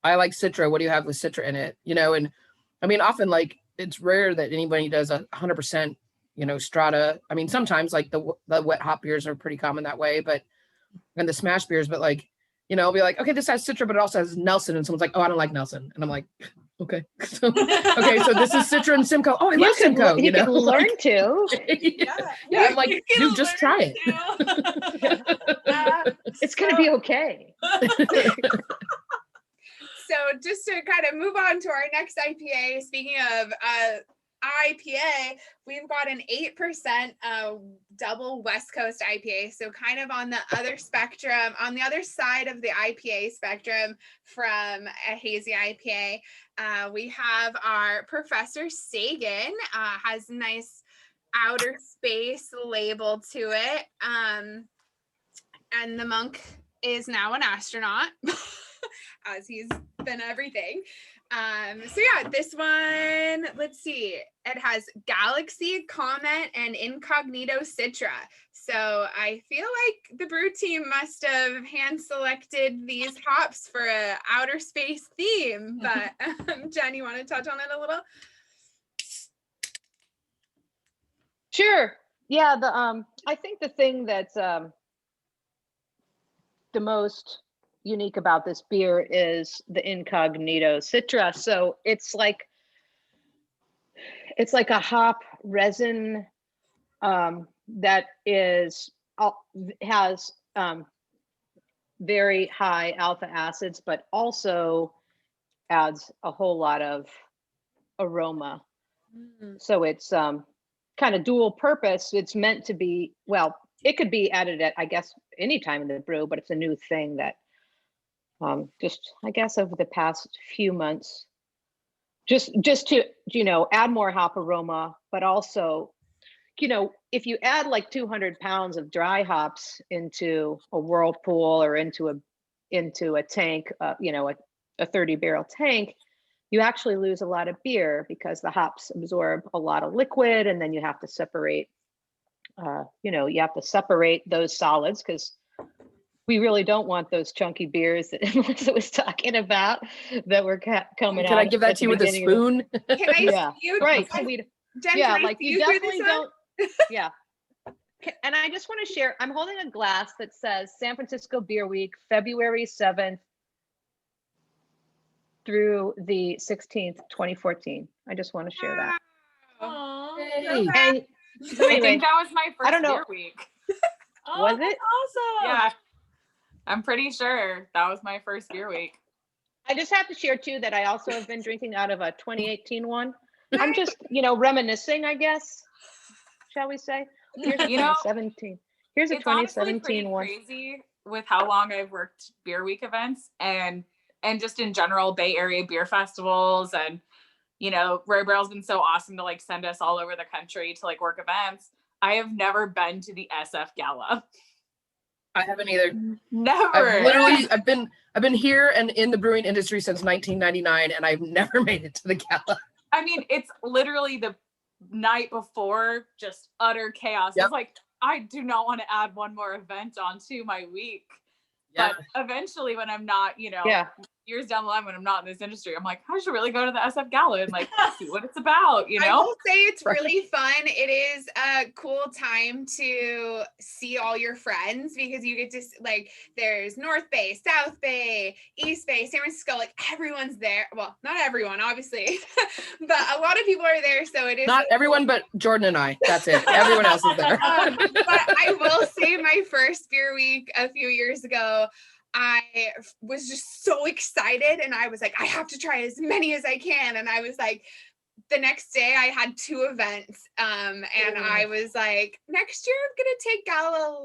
I like Citra. What do you have with Citra in it? You know, and I mean, often like it's rare that anybody does 100%, you know, strata. I mean, sometimes like the wet hop beers are pretty common that way, but and the smash beers, but like, you know, I'll be like, okay, this has Citra, but it also has Nelson, and someone's like, oh, I don't like Nelson, and I'm like, okay, so this is Citra and Simcoe. Oh, I love Simcoe. You can learn like, to. yeah, I'm like, dude, just try it. It's gonna be okay. So just to kind of move on to our next IPA, speaking of IPA, we've got an 8% double West Coast IPA. So kind of on the other spectrum, on the other side of the IPA spectrum from a hazy IPA, we have our Professor Sagan, has a nice outer space label to it. And the monk is now an astronaut, as he's been everything. So yeah, this one, let's see, it has Galaxy, Comet, and Incognito Citra. So I feel like the brew team must have hand selected these hops for a outer space theme. But Jen, you want to touch on it a little? Sure. Yeah, I think the thing that's the most unique about this beer is the Incognito Citra. So it's like a hop resin that has very high alpha acids, but also adds a whole lot of aroma. So it's kind of dual purpose. It's meant to be, well, it could be added at, I guess, any time in the brew, but it's a new thing that just, I guess, over the past few months, just to, you know, add more hop aroma, but also, you know, if you add like 200 pounds of dry hops into a whirlpool or into a tank, you know, a 30 barrel tank, you actually lose a lot of beer because the hops absorb a lot of liquid, and then you have to separate, you know, you have to separate those solids, because we really don't want those chunky beers that Melissa was talking about that were coming out. Can I give that to you with a spoon? Can I yeah, you, right. Jen, Yeah, can I like see you definitely through this don't. Yeah. And I just want to share, I'm holding a glass that says San Francisco Beer Week, February 7th through the 16th, 2014. I just want to share that. Aww. Hey. And so I anyway, think that was my first I don't know. beer week. Oh, Was that's it? awesome. Yeah, I'm pretty sure that was my first beer week. I just have to share too that I also have been drinking out of a 2018 one. I'm just, you know, reminiscing, I guess, shall we say? Here's a You know, 2017. Here's a It's honestly 2017 pretty one. crazy with how long I've worked beer week events and just in general Bay Area beer festivals, and you know, Rare Barrel's been so awesome to like send us all over the country to like work events. I have never been to the SF Gala. I haven't either. Never. I've been here and in the brewing industry since 1999, and I've never made it to the gala. I mean, it's literally the night before, just utter chaos. Yep. It's like, I do not want to add one more event onto my week. Yeah. But eventually when I'm not, you know, Yeah. years down the line when I'm not in this industry, I'm like, I should really go to the SF Gala and like see what it's about, you I know? will say it's really fun. It is a cool time to see all your friends, because you get to like, there's North Bay, South Bay, East Bay, San Francisco, like everyone's there. Well, not everyone, obviously, but a lot of people are there. So it is Not everyone, but Jordan and I. That's it. Everyone else is there. but I will say my first beer week a few years ago, I was just so excited, and I was like, I have to try as many as I can. And I was like, the next day I had 2 events. And I was like, next year I'm gonna take Gala a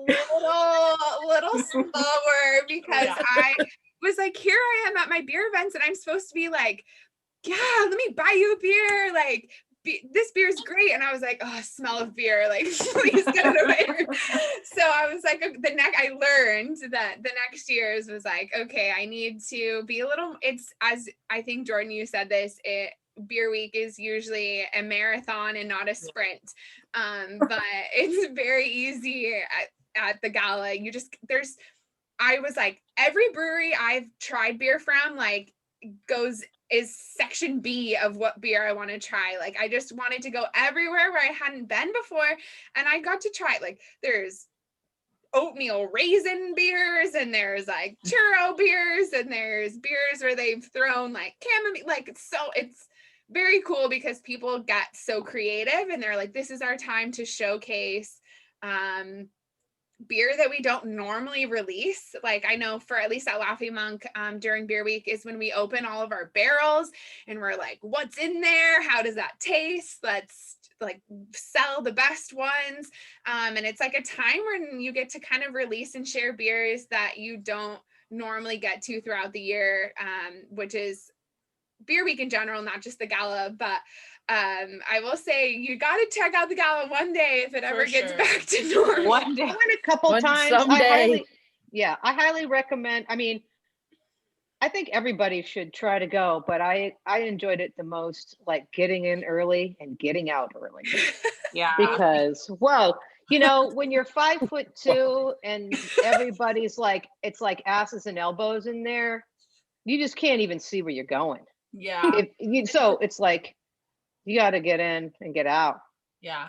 little slower, because I was like, here I am at my beer events, and I'm supposed to be like, yeah, let me buy you a beer, like this beer is great. And I was like, oh, smell of beer, like, please get it away. So I was like, I learned that the next year's was like, okay, I need to be a little, it's, as I think Jordan, you said this, Beer Week is usually a marathon and not a sprint. But it's very easy at the gala. I was like, every brewery I've tried beer from, like, is section B of what beer I want to try. Like, I just wanted to go everywhere where I hadn't been before. And I got to try, like, there's oatmeal raisin beers, and there's like churro beers, and there's beers where they've thrown like chamomile, like, it's very cool because people get so creative and they're like, this is our time to showcase beer that we don't normally release. Like, I know for at least at Laughing Monk during Beer Week is when we open all of our barrels and we're like, what's in there? How does that taste? Let's like sell the best ones. And it's like a time when you get to kind of release and share beers that you don't normally get to throughout the year, which is Beer Week in general, not just the gala. But I will say you got to check out the gala one day if it ever gets back to normal. One day. I went a couple times. Someday. I highly recommend. I mean, I think everybody should try to go, but I enjoyed it the most, like getting in early and getting out early. Yeah. Because, well, when you're 5'2" and everybody's like, it's like asses and elbows in there, you just can't even see where you're going. Yeah. So it's like, you got to get in and get out. Yeah.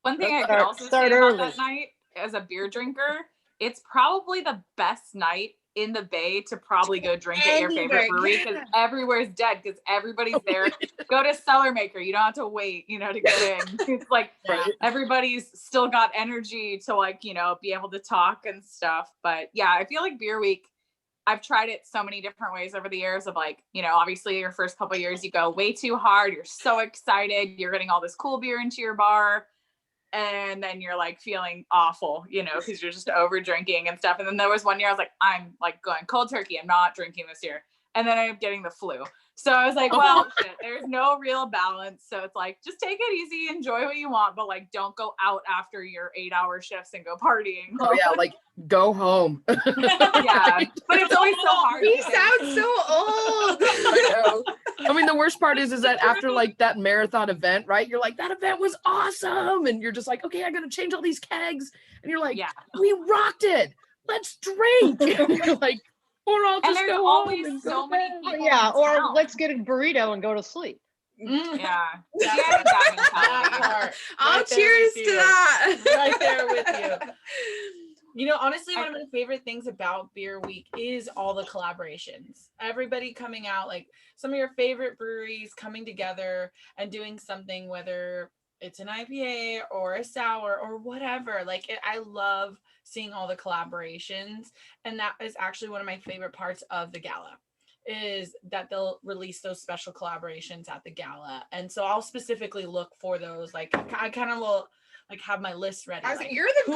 One thing I could also say about that night as a beer drinker, it's probably the best night in the Bay to probably go drink at your favorite brewery, because everywhere's dead because everybody's there. Go to Cellar Maker. You don't have to wait, to get in. It's like everybody's still got energy to like, be able to talk and stuff. But yeah, I feel like Beer Week, I've tried it so many different ways over the years of like, obviously your first couple of years, you go way too hard. You're so excited. You're getting all this cool beer into your bar. And then you're like feeling awful, because you're just over drinking and stuff. And then there was one year I was like, I'm like going cold turkey. I'm not drinking this year. And then I ended up getting the flu. So I was like, well, shit, there's no real balance. So it's like, just take it easy, enjoy what you want, but like, don't go out after your 8-hour shifts and go partying. Oh yeah, like go home. Yeah, but it's always so hard. We sound so old. I know. I mean, the worst part is that after like that marathon event, right? You're like, that event was awesome, and you're just like, okay, I got to change all these kegs, and you're like, we rocked it. Let's drink. And you're like, or I'll just go home and so many people. Yeah, or let's get a burrito and go to sleep. Yeah. I'll cheers to that. Right there with you. Honestly, one of my favorite things about Beer Week is all the collaborations. Everybody coming out, like some of your favorite breweries coming together and doing something, whether it's an IPA or a sour or whatever. I love seeing all the collaborations. And that is actually one of my favorite parts of the gala, is that they'll release those special collaborations at the gala. And so I'll specifically look for those. Like, I kind of will like have my list ready. I was like, you're the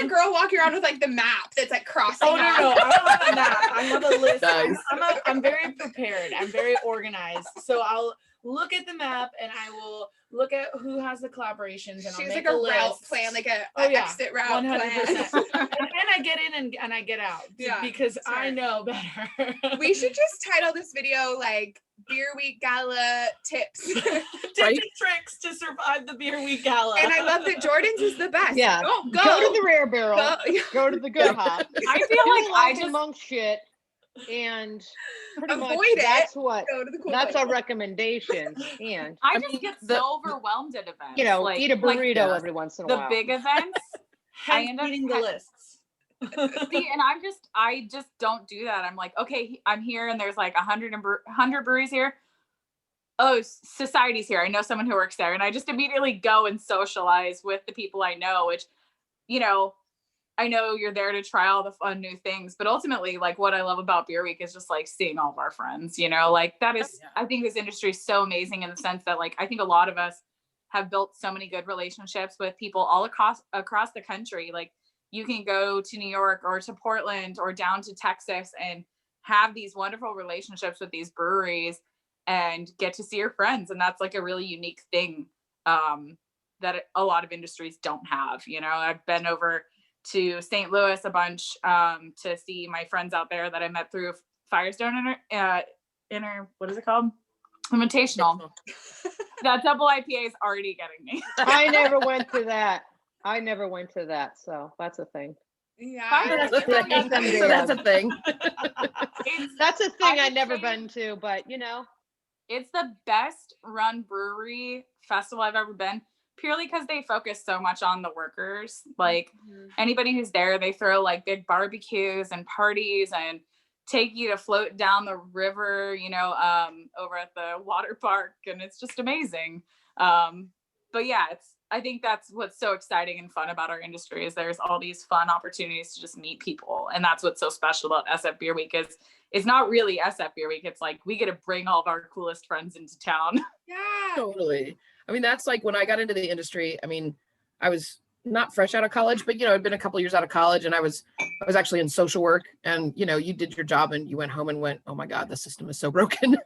girl walking around with like the map that's like crossing. Oh no, I don't have a map. I have a list. Nice. I'm very prepared. I'm very organized. So I'll look at the map and I will look at who has the collaborations, and I'll make like a list. route plan, like a exit route 100%. Plan. And I get in and I get out because I know better. We should just title this video like Beer Week Gala Tips. Tips and tricks to survive the Beer Week Gala. And I love that Jordan's is the best. Yeah. Go to the Rare Barrel. Go to the Good Hop. I feel like I just monk shit and pretty avoid much it. That's our recommendation. And I just get so overwhelmed at events. Eat a burrito every once in a while. The big events, I end up eating the lists. See, and I just don't do that. I'm like, okay, I'm here and there's like 100 breweries here. Oh, Society's here. I know someone who works there. And I just immediately go and socialize with the people I know, which, I know you're there to try all the fun new things, but ultimately, like, what I love about Beer Week is just like seeing all of our friends, like that is, I think this industry is so amazing in the sense that like, I think a lot of us have built so many good relationships with people all across the country. Like, you can go to New York or to Portland or down to Texas and have these wonderful relationships with these breweries. and get to see your friends. And that's like a really unique thing that a lot of industries don't have. You know, I've been over to St. Louis a bunch to see my friends out there that I met through Firestone what is it called? Invitational. That double IPA is already getting me. I never went to that. So that's a thing. Yeah. That's a thing. SMD. So that's a thing. That's a thing I I've never say- been to, but you know. It's the best run brewery festival I've ever been, purely because they focus so much on the workers. Like anybody who's there, they throw like big barbecues and parties and take you to float down the river, you know, over at the water park. And it's just amazing. But yeah, I think that's what's so exciting and fun about our industry is there's all these fun opportunities to just meet people. And that's what's so special about SF Beer Week is it's not really SF Beer Week. It's like we get to bring all of our coolest friends into town. Yeah. Totally. I mean, that's like when I got into the industry, I mean, I was not fresh out of college, but you know, I'd been a couple years out of college and I was actually in social work, and you know, you did your job and you went home and went, oh my God, the system is so broken.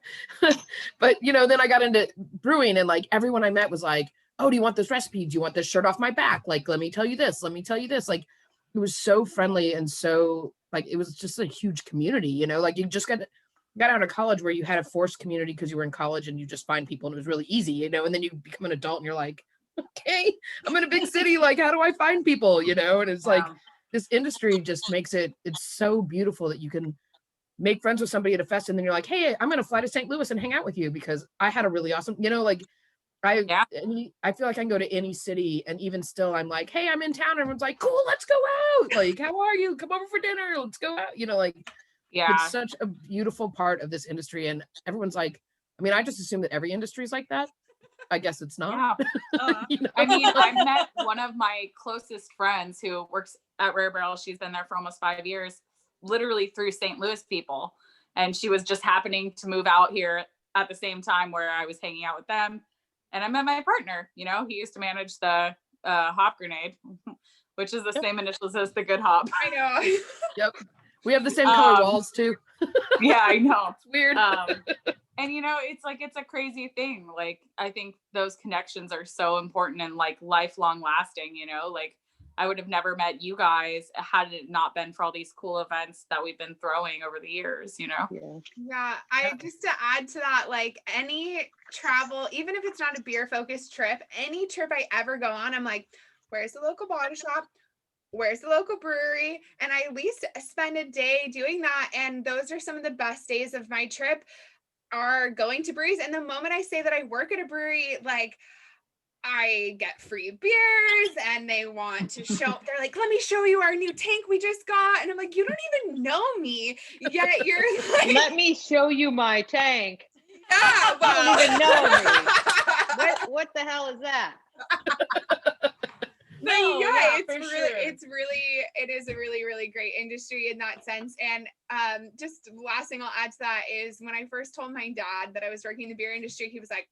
But you know, then I got into brewing and like everyone I met was like, oh, do you want this recipe? Do you want this shirt off my back? Like, let me tell you this. Like, it was so friendly and so like, it was just a huge community, you know, like you just got out of college where you had a forced community because you were in college and you just find people and it was really easy, you know, and then you become an adult and you're like, okay, I'm in a big city. Like, how do I find people, you know? And it's like, this industry just makes it's so beautiful that you can make friends with somebody at a fest. And then you're like, hey, I'm going to fly to St. Louis and hang out with you because I had a really awesome, you know, like I feel like I can go to any city and even still I'm like, hey, I'm in town. Everyone's like, cool, let's go out. Like, how are you? Come over for dinner. Let's go out. You know, like, it's such a beautiful part of this industry. And everyone's like, I mean, I just assume that every industry is like that. I guess it's not. Yeah. You know? I mean, I've met one of my closest friends who works at Rare Barrel. She's been there for almost 5 years, literally through St. Louis people. And she was just happening to move out here at the same time where I was hanging out with them. And I met my partner, you know, he used to manage the Hop Grenade, which is the same initials as the Good Hop. I know. Yep. We have the same color walls too. Yeah, I know. It's weird. And you know, it's like, it's a crazy thing. Like, I think those connections are so important and like lifelong lasting, you know, like I would have never met you guys had it not been for all these cool events that we've been throwing over the years, you know? Yeah. I just to add to that, like any travel, even if it's not a beer focused trip, any trip I ever go on, I'm like, where's the local bottle shop? Where's the local brewery? And I at least spend a day doing that. And those are some of the best days of my trip are going to breweries. And the moment I say that I work at a brewery, like I get free beers and they want to show, they're like, let me show you our new tank we just got. And I'm like, you don't even know me yet. You're like, Let me show you my tank. yeah, You don't even know me. What the hell is that? No, yeah, it's for really, sure. it is a really, really great industry in that sense. And just last thing I'll add to that is when I first told my dad that I was working in the beer industry, he was like,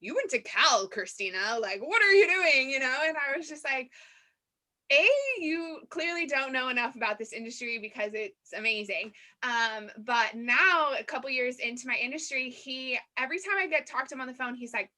you went to Cal, Christina, like, what are you doing? You know? And I was just like, you clearly don't know enough about this industry because it's amazing. But now a couple years into my industry, every time I get talked to him on the phone, he's like,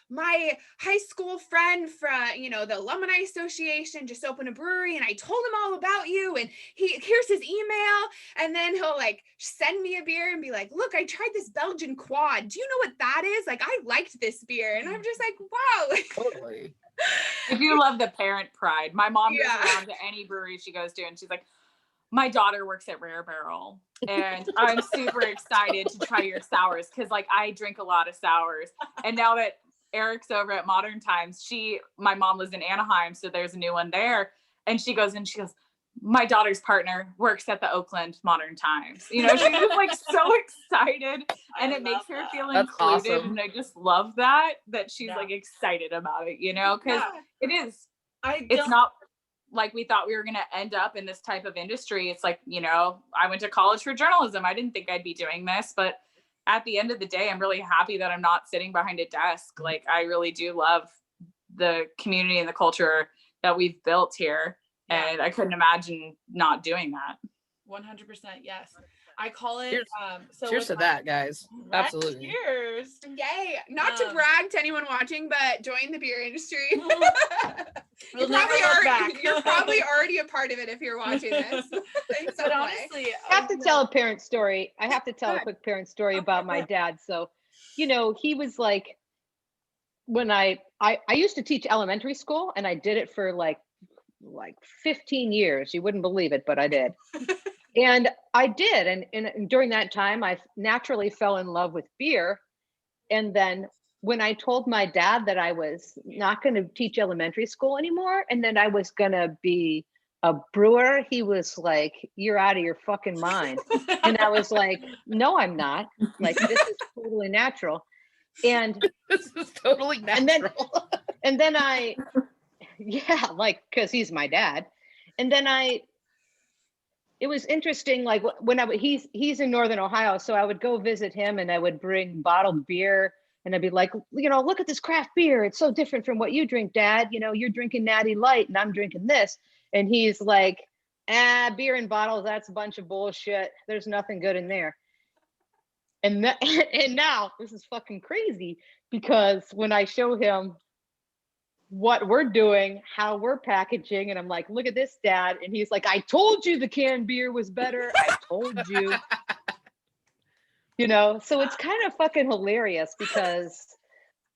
my high school friend from, you know, the alumni association just opened a brewery and I told him all about you and here's his email. And then he'll like send me a beer and be like, look, I tried this Belgian quad. Do you know what that is? Like, I liked this beer. And I'm just like, wow. Like, Totally. I do love the parent pride. My mom goes Yeah. around to any brewery she goes to and she's like, my daughter works at Rare Barrel and I'm super excited to try your sours because like I drink a lot of sours. And now that Eric's over at Modern Times, my mom lives in Anaheim, so there's a new one there. And she goes, my daughter's partner works at the Oakland Modern Times. You know, she's just like so excited and it makes her feel That's included. awesome. And I just love that she's like excited about it, you know, because it is. It's not like we thought we were going to end up in this type of industry. It's like, you know, I went to college for journalism. I didn't think I'd be doing this, but at the end of the day, I'm really happy that I'm not sitting behind a desk. Like, I really do love the community and the culture that we've built here. Yeah. And I couldn't imagine not doing that. 100%. Yes. I call it. Cheers. So Cheers to that, guys. Right? Absolutely. Cheers. Yay. Not to brag to anyone watching, but join the beer industry. We'll never look back. You're probably already a part of it if you're watching this. But honestly, I have to tell a parent story. I have to tell a quick parent story about my dad. So, you know, he was like, when I used to teach elementary school, and I did it for like 15 years. You wouldn't believe it, but I did. And I did. And during that time, I naturally fell in love with beer. And then when I told my dad that I was not going to teach elementary school anymore, and then I was going to be a brewer, he was like, "You're out of your fucking mind." And I was like, "No, I'm not. Like, this is totally natural." And This is totally natural. and then yeah, like, because he's my dad. And then it was interesting, like when he's in Northern Ohio, so I would go visit him and I would bring bottled beer and I'd be like, you know, "Look at this craft beer. It's so different from what you drink, Dad. You know, you're drinking Natty Light and I'm drinking this." And he's like, "Beer in bottles, that's a bunch of bullshit. There's nothing good in there." And now this is fucking crazy, because when I show him what we're doing, how we're packaging, and I'm like, "Look at this, Dad," and he's like, "I told you the canned beer was better. I told you." You know, so it's kind of fucking hilarious, because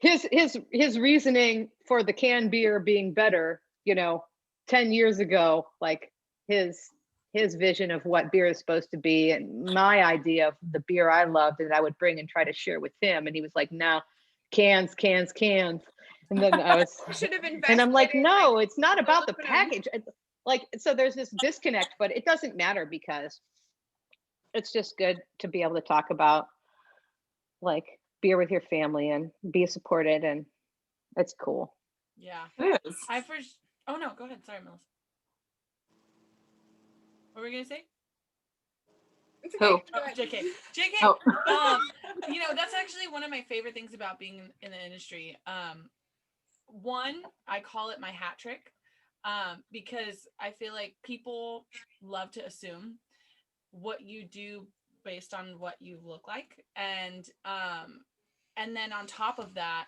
his reasoning for the canned beer being better, you know, 10 years ago, like his vision of what beer is supposed to be, and my idea of the beer I loved that I would bring and try to share with him, and he was like, "No, cans." And then I was, Should have invested. and I'm like, in, "No, it's not about the aluminum." package." Like, so there's this disconnect, but it doesn't matter, because it's just good to be able to talk about like beer with your family and be supported, and it's cool. Yeah. It is. Oh no, go ahead. Sorry, Melissa. What were we gonna say? It's Who? okay. Go Oh, ahead. JK. Oh. You know, that's actually one of my favorite things about being in the industry. One, I call it my hat trick, because I feel like people love to assume what you do based on what you look like, and then on top of that,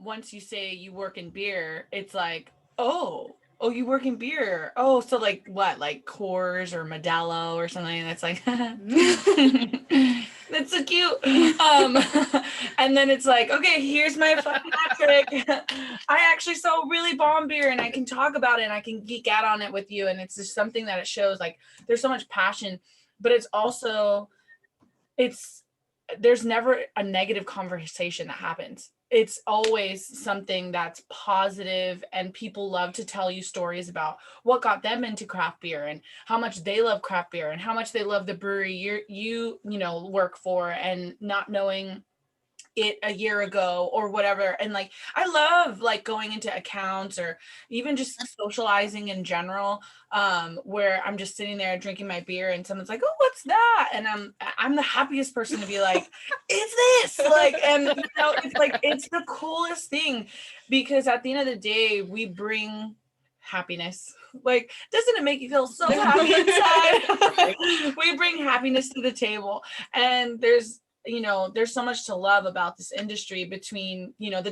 once you say you work in beer, it's like, oh, you work in beer. Oh, so like what, like Coors or Modelo or something? That's like, that's so cute. And then it's like, okay, here's my fucking hat trick. I actually sell really bomb beer, and I can talk about it, and I can geek out on it with you. And it's just something that it shows, like, there's so much passion, but it's also, there's never a negative conversation that happens. It's always something that's positive, and people love to tell you stories about what got them into craft beer and how much they love craft beer and how much they love the brewery you know work for, and not knowing it a year ago or whatever. And like, I love like going into accounts or even just socializing in general, where I'm just sitting there drinking my beer and someone's like, "Oh, what's that?" And I'm the happiest person to be like, "It's this," like, and you know, it's like, it's the coolest thing, because at the end of the day, we bring happiness. Like, doesn't it make you feel so happy inside? We bring happiness to the table, and there's so much to love about this industry, between, you know, the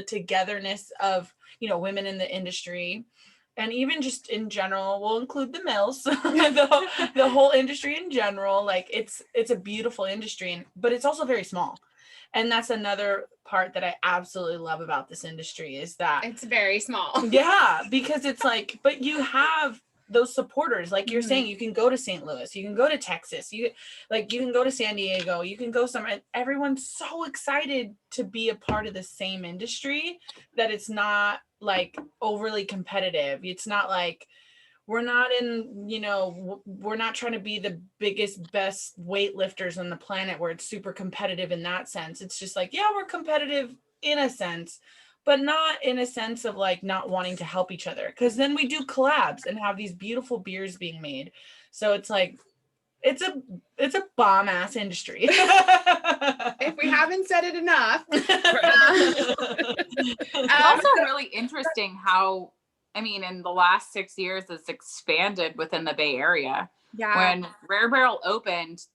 togetherness of, you know, women in the industry, and even just in general, we'll include the males, the whole industry in general. Like, it's a beautiful industry, but it's also very small. And that's another part that I absolutely love about this industry, is that It's very small. yeah, because it's like, but you have those supporters, like you're saying, you can go to St. Louis, you can go to Texas, you can go to San Diego, you can go somewhere, and everyone's so excited to be a part of the same industry, that it's not like overly competitive. It's not like, we're not trying to be the biggest, best weightlifters on the planet where it's super competitive in that sense. It's just like, yeah, we're competitive in a sense, but not in a sense of like not wanting to help each other, because then we do collabs and have these beautiful beers being made. So it's like, it's a bomb ass industry. If we haven't said it enough. It's also really interesting how, I mean, in the last 6 years, it's expanded within the Bay Area. Yeah. When Rare Barrel opened,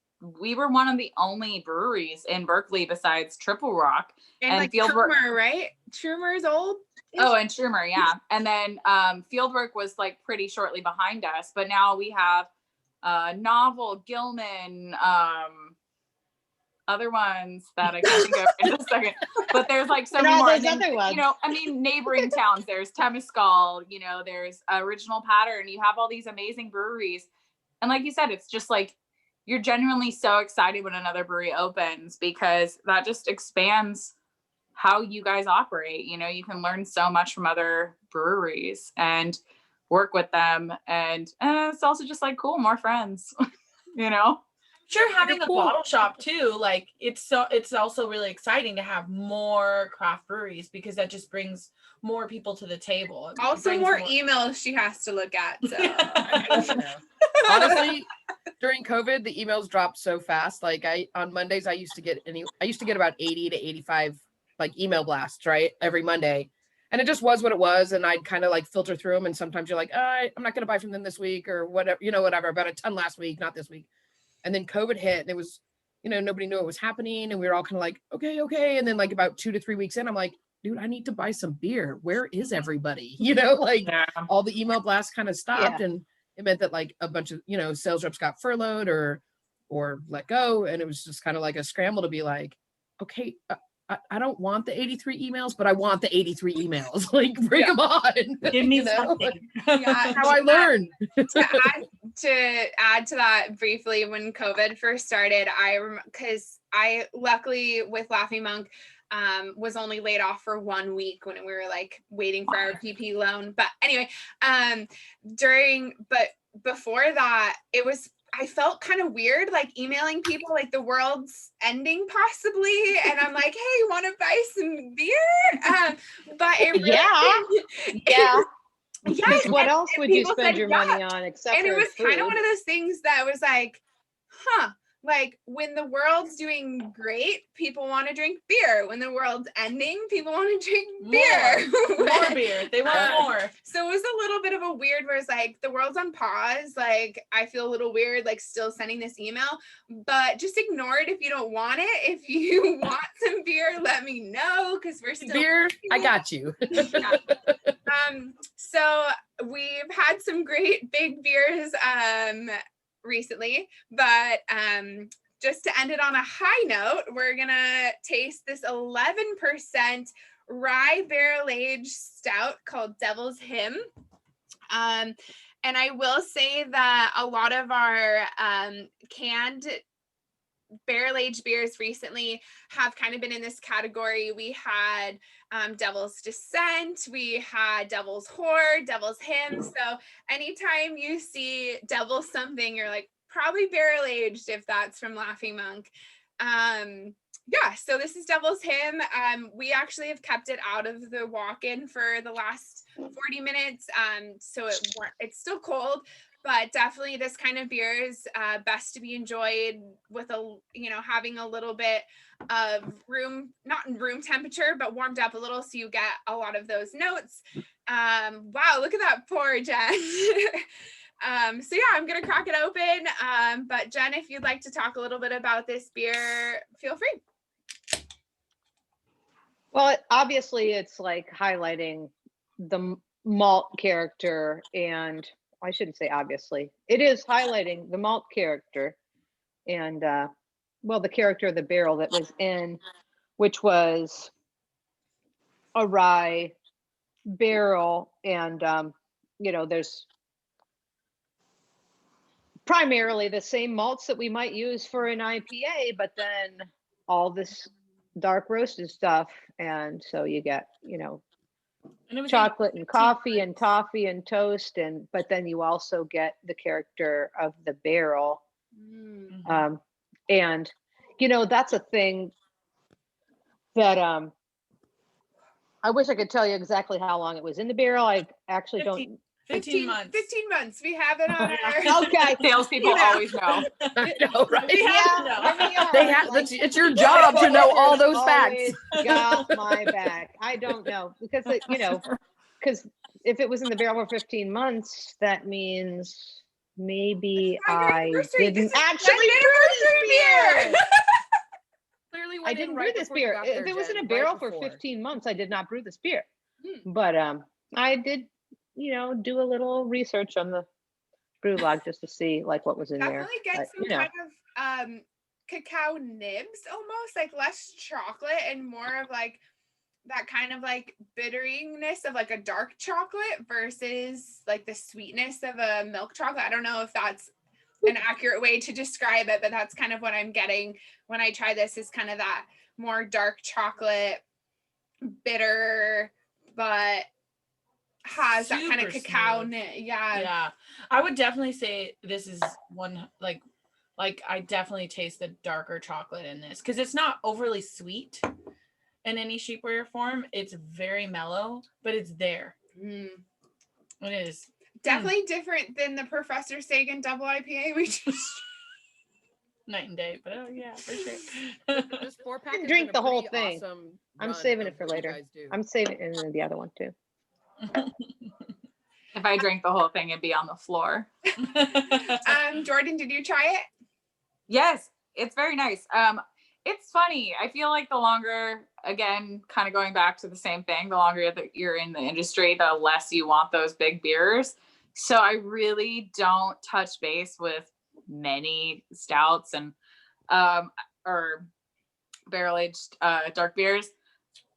we were one of the only breweries in Berkeley besides Triple Rock. And like Fieldwork, Trumer, right? Trumer's old. oh, and Trumer, yeah. And then Fieldwork was like pretty shortly behind us, but now we have Novel, Gilman, other ones that I can't think of in a second. But there's like so And many all more. those And then, other ones. you know, I mean, neighboring towns, there's Temescal, you know, there's Original Pattern. You have all these amazing breweries. And like you said, it's just like, you're genuinely so excited when another brewery opens, because that just expands how you guys operate. You know, you can learn so much from other breweries and work with them. And it's also just like, cool, more friends, you know? Sure, having a Cool. bottle shop too, like it's also really exciting to have more craft breweries, because that just brings more people to the table. It Also brings more emails she has to look at. So Honestly, during COVID, the emails dropped so fast. Like on Mondays, I used to get about 80 to 85 like email blasts, right? Every Monday. And it just was what it was. And I'd kind of like filter through them. And sometimes you're like, I'm not going to buy from them this week or whatever, whatever, about a ton last week, not this week. And then COVID hit and it was, nobody knew what was happening. And we were all kind of like, okay. And then like about 2 to 3 weeks in, I'm like, dude, I need to buy some beer. Where is everybody? All the email blasts kind of stopped. Yeah. And it meant that like a bunch of, sales reps got furloughed or let go. And it was just kind of like a scramble to be like, okay, I don't want the 83 emails, but I want the 83 emails. Like, bring them on. Give me something. yeah, How I learned. to add to that briefly, when COVID first started, because I luckily with Laughing Monk was only laid off for 1 week when we were like waiting for our PP loan. But anyway, before that, I felt kind of weird, like emailing people like the world's ending possibly. And I'm like, hey, want to buy some beer? But it really, Yeah. yes, What else would you people spend said your yes. money on except And for it was kind of food? one of those things that was like, like when the world's doing great, people want to drink beer. When the world's ending, people want to drink beer. More beer. They want more. So it was a little bit of a weird where it's like the world's on pause. Like I feel a little weird, like still sending this email, but just ignore it if you don't want it. If you want some beer, let me know, because we're still beer. I got you. Yeah. So we've had some great big beers recently, but just to end it on a high note, we're gonna taste this 11% rye barrel aged stout called Devil's Hymn. And I will say that a lot of our canned barrel-aged beers recently have kind of been in this category. We had Devil's Descent, we had Devil's Whore, Devil's Hymn. So anytime you see Devil something, you're like, probably barrel-aged if that's from Laughing Monk. Yeah, so this is Devil's Hymn. We actually have kept it out of the walk-in for the last 40 minutes. So it's still cold, but definitely this kind of beer is best to be enjoyed with having a little bit of not in room temperature, but warmed up a little so you get a lot of those notes. Wow, look at that pour, Jen. So yeah, I'm gonna crack it open. But Jen, if you'd like to talk a little bit about this beer, feel free. Well, obviously it's like highlighting the malt character, and I shouldn't say obviously. It is highlighting the malt character and the character of the barrel that was in, which was a rye barrel, and there's primarily the same malts that we might use for an IPA, but then all this dark roasted stuff, and so you get chocolate and coffee and toffee and toast, but then you also get the character of the barrel. And that's a thing that I wish I could tell you exactly how long it was in the barrel. I actually 15 months. 15 months. We have it on our okay. Salespeople always know. I know, right? It's your The job to know all those always facts. Got my back. I don't know because if it was in the barrel for 15 months, that means maybe My I anniversary. This didn't is my actually anniversary beer. Clearly I went in didn't brew right this before you beer. got there, If it was in Jen, a right barrel for before. 15 months, I did not brew this beer. Hmm. But I did, do a little research on the brew log just to see like what was in there. Definitely get But, some kind of cacao nibs, almost like less chocolate and more of like that kind of like bitteriness of like a dark chocolate versus like the sweetness of a milk chocolate. I don't know if that's an accurate way to describe it, but that's kind of what I'm getting when I try this, is kind of that more dark chocolate, bitter, but has that kind of Super cacao. smooth. Yeah. Yeah, I would definitely say this is one like I definitely taste the darker chocolate in this because it's not overly sweet in any shape or form. It's very mellow, but it's there. Mm. It is Definitely different than the Professor Sagan double IPA we just night and day, but oh yeah, for sure. This 4-pack has drink been a the whole pretty thing. awesome I'm run saving of it for what you later. guys do. I'm saving and then the other one too. If I drank the whole thing, it'd be on the floor. Jordan, did you try it? Yes, it's very nice. It's funny. I feel like the longer, again, kind of going back to the same thing, the longer that you're in the industry, the less you want those big beers. So I really don't touch base with many stouts and or barrel aged dark beers.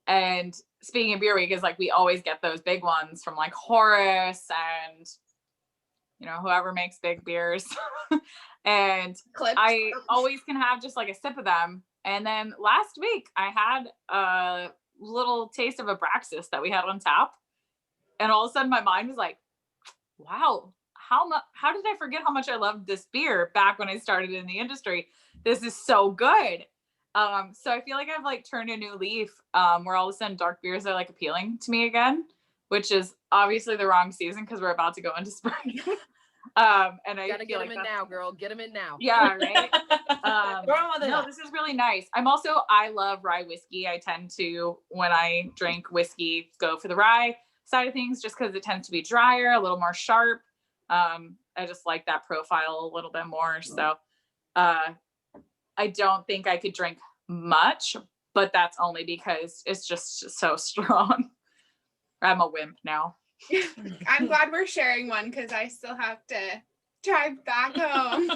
And speaking of beer week, is like we always get those big ones from like Horace and whoever makes big beers. And Clips. I always can have just like a sip of them. And then last week I had a little taste of Abraxas that we had on tap. And all of a sudden my mind was like, wow, how did I forget how much I loved this beer back when I started in the industry? This is so good. So I feel like I've like turned a new leaf, where all of a sudden dark beers are like appealing to me again, which is obviously the wrong season because we're about to go into spring. And I Gotta feel get them like in now, girl. Get them in now. yeah, right. Grandmother. No, this is really nice. I love rye whiskey. I tend to, when I drink whiskey, go for the rye side of things just because it tends to be drier, a little more sharp. I just like that profile a little bit more. So I don't think I could drink much, but that's only because it's just so strong. I'm a wimp now. I'm glad we're sharing one because I still have to drive back home.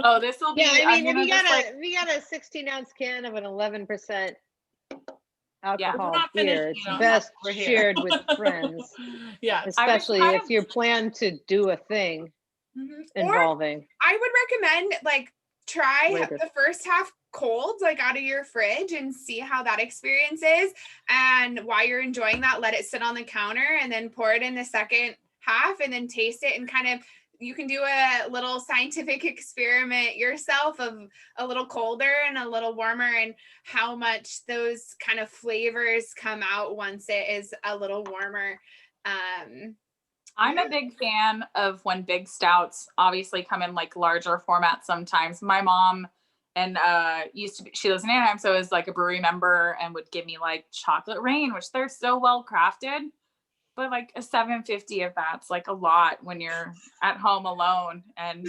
Oh, this will be. Yeah, I mean, if you got a 16-ounce can of an 11% alcohol not beer, finished, it's best we're here. shared with friends, Yeah, especially kind if you plan to do a thing Or involving. I would recommend like try Later. the first half cold, like out of your fridge, and see how that experience is. And while you're enjoying that, let it sit on the counter and then pour it in the second half and then taste it, and kind of you can do a little scientific experiment yourself of a little colder and a little warmer and how much those kind of flavors come out once it is a little warmer. I'm a big fan of when big stouts obviously come in like larger formats sometimes. My mom and she lives in Anaheim, so is like a brewery member and would give me like Chocolate Rain, which they're so well crafted. But like a 750 of that's like a lot when you're at home alone. And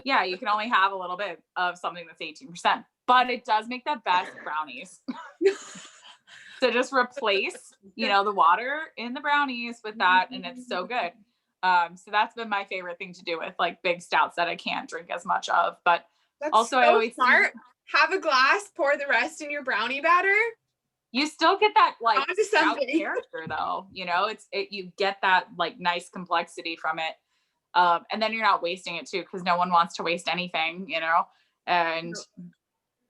yeah, you can only have a little bit of something that's 18%, but it does make the best brownies. So just replace, the water in the brownies with that, and it's so good. So that's been my favorite thing to do with like big stouts that I can't drink as much of. But That's also, so I always smart. Have a glass, pour the rest in your brownie batter. You still get that like Onto stout something. character though, you get that like nice complexity from it. And then you're not wasting it too, because no one wants to waste anything, and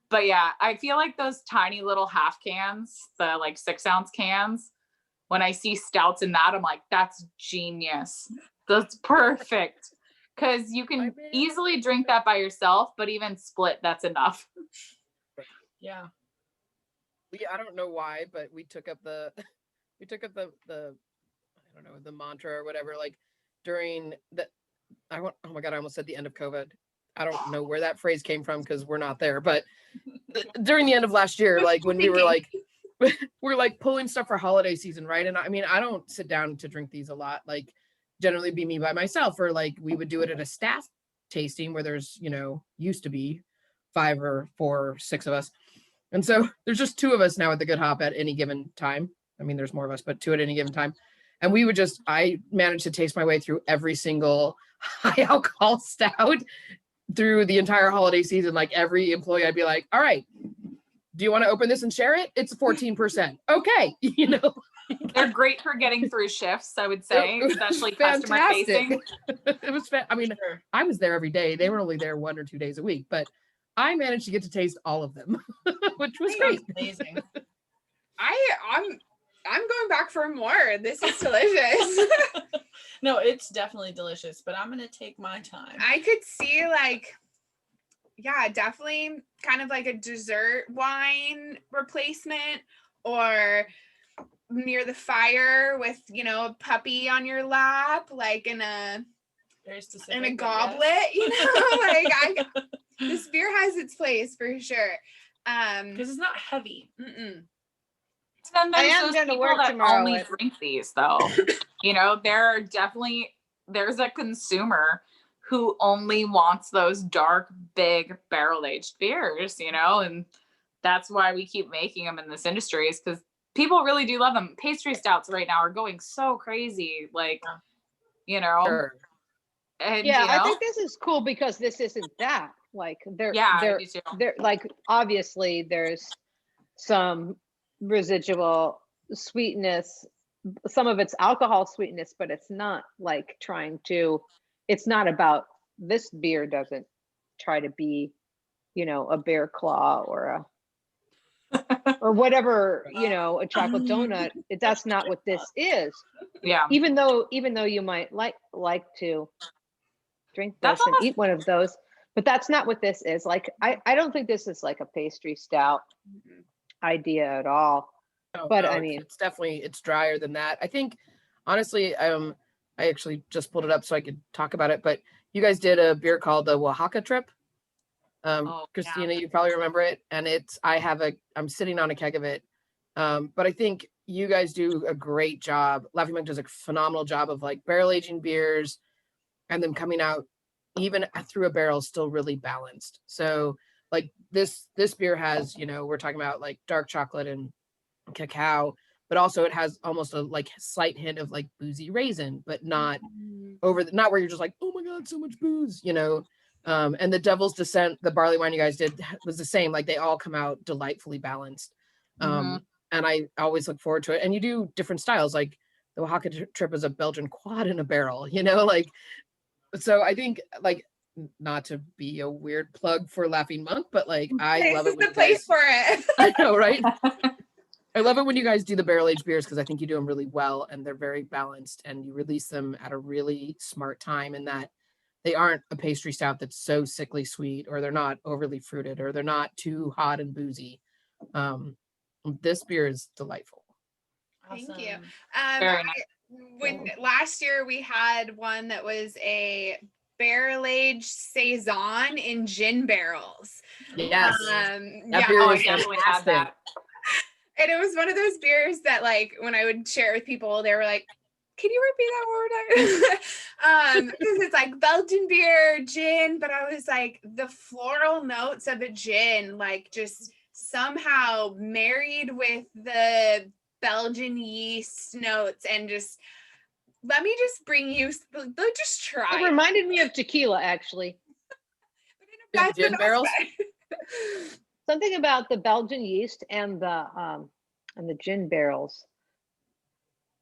but yeah, I feel like those tiny little half cans, the like 6-ounce cans, when I see stouts in that, I'm like, that's genius. That's perfect. Because you can easily drink that by yourself, but even split, that's enough. yeah. I don't know why, but we took up the I don't know, the mantra or whatever, like during oh my God, I almost said the end of COVID. I don't know where that phrase came from because we're not there, but during the end of last year, like when we were like, we're like pulling stuff for holiday season, right? And I mean, I don't sit down to drink these a lot. Like generally be me by myself, or like we would do it at a staff tasting where there's, used to be 5 or 4 or 6 of us. And so there's just 2 of us now at the Good Hop at any given time. I mean, there's more of us, but 2 at any given time. And I managed to taste my way through every single high alcohol stout through the entire holiday season. Like every employee, I'd be like, all right, do you want to open this and share it? It's 14%. Okay. They're great for getting through shifts, I would say, especially customer facing. It was I mean, I was there every day. They were only there 1 or 2 days a week, but I managed to get to taste all of them, which was great. Amazing. I'm going back for more. This is delicious. No, it's definitely delicious, but I'm gonna take my time. I could see definitely kind of like a dessert wine replacement, or near the fire with, a puppy on your lap, like in a goblet, like this beer has its place for sure. Because it's not heavy. Then I am going to work tomorrow. Only drink these though. There's a consumer who only wants those dark, big barrel-aged beers, and that's why we keep making them in this industry, is because people really do love them. Pastry stouts right now are going so crazy, Sure. And, I think this is cool because this isn't that. Like they're like, obviously there's some residual sweetness, some of it's alcohol sweetness, but it's not like it's not about, this beer doesn't try to be, a bear claw or or whatever, a chocolate donut. That's not what this is. Yeah. Even though you might like to drink this and eat one of those, but that's not what this is. Like, I don't think this is like a pastry stout idea at all. But I mean, it's drier than that. I think, honestly, I actually just pulled it up so I could talk about it, but you guys did a beer called the Oaxaca Trip. Christina, you probably remember it. And I'm sitting on a keg of it. But I think you guys do a great job. Laughing Monk does a phenomenal job of like barrel aging beers and them coming out even through a barrel still really balanced. So like this beer has, we're talking about like dark chocolate and cacao, but also it has almost a like slight hint of like boozy raisin, but not not where you're just like, oh my God, so much booze, and the Devil's Descent, the barley wine you guys did, was the same. Like they all come out delightfully balanced. And I always look forward to it. And you do different styles, like the Oaxaca Trip is a Belgian quad in a barrel, like, so I think, like, not to be a weird plug for Laughing Monk, but like I love it. This is the place for it. I know, right? I love it when you guys do the barrel aged beers, because I think you do them really well and they're very balanced, and you release them at a really smart time, in that they aren't a pastry stout that's so sickly sweet, or they're not overly fruited, or they're not too hot and boozy. This beer is delightful. Thank Awesome. you. Very nice. When last year we had one that was a barrel-aged saison in gin barrels. Yes. That beer was definitely had that. And it was one of those beers that, like, when I would share it with people, they were like, can you repeat that one more time? Because it's like Belgian beer, gin, but I was like, the floral notes of a gin, like, just somehow married with the Belgian yeast notes, and just let me just bring you, just try. It reminded me of tequila, actually. That's gin barrels. Something about the Belgian yeast and the gin barrels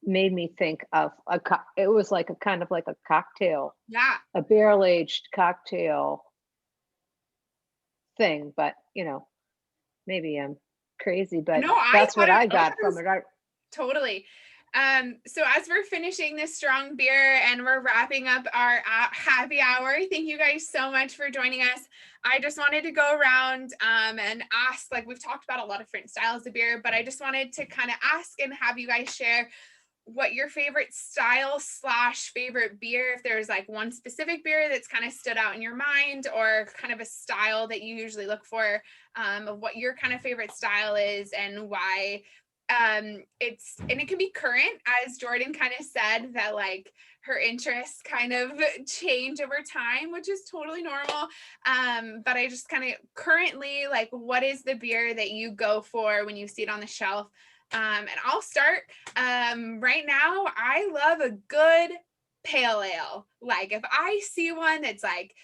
made me think of it was like a kind of like a cocktail, a barrel aged cocktail thing. But maybe I'm crazy, but that's what I got from it. Totally. So as we're finishing this strong beer and we're wrapping up our happy hour, thank you guys so much for joining us. I just wanted to go around and ask, like, we've talked about a lot of different styles of beer, but I just wanted to kind of ask and have you guys share what your favorite style / favorite beer, if there's like one specific beer that's kind of stood out in your mind, or kind of a style that you usually look for, of what your kind of favorite style is and why. it can be current, as Jordan kind of said, that like her interests kind of change over time, which is totally normal. But I just kind of currently, like, what is the beer that you go for when you see it on the shelf? And I'll start. Right now, I love a good pale ale. Like if I see one that's like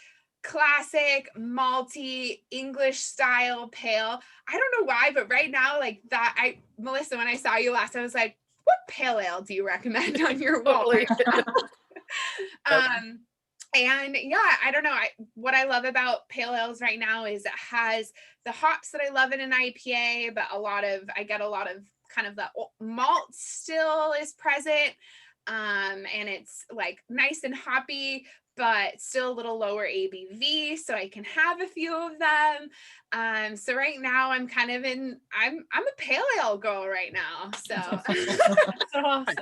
classic malty English style pale, I don't know why, but right now, like that, Melissa, when I saw you last, I was like, what pale ale do you recommend on your wall? And yeah, I don't know. What I love about pale ales right now is it has the hops that I love in an IPA, but I get a lot of kind of the malt still is present. And it's like nice and hoppy, but still a little lower ABV, so I can have a few of them. So right now I'm kind of I'm a pale ale girl right now. So, So awesome.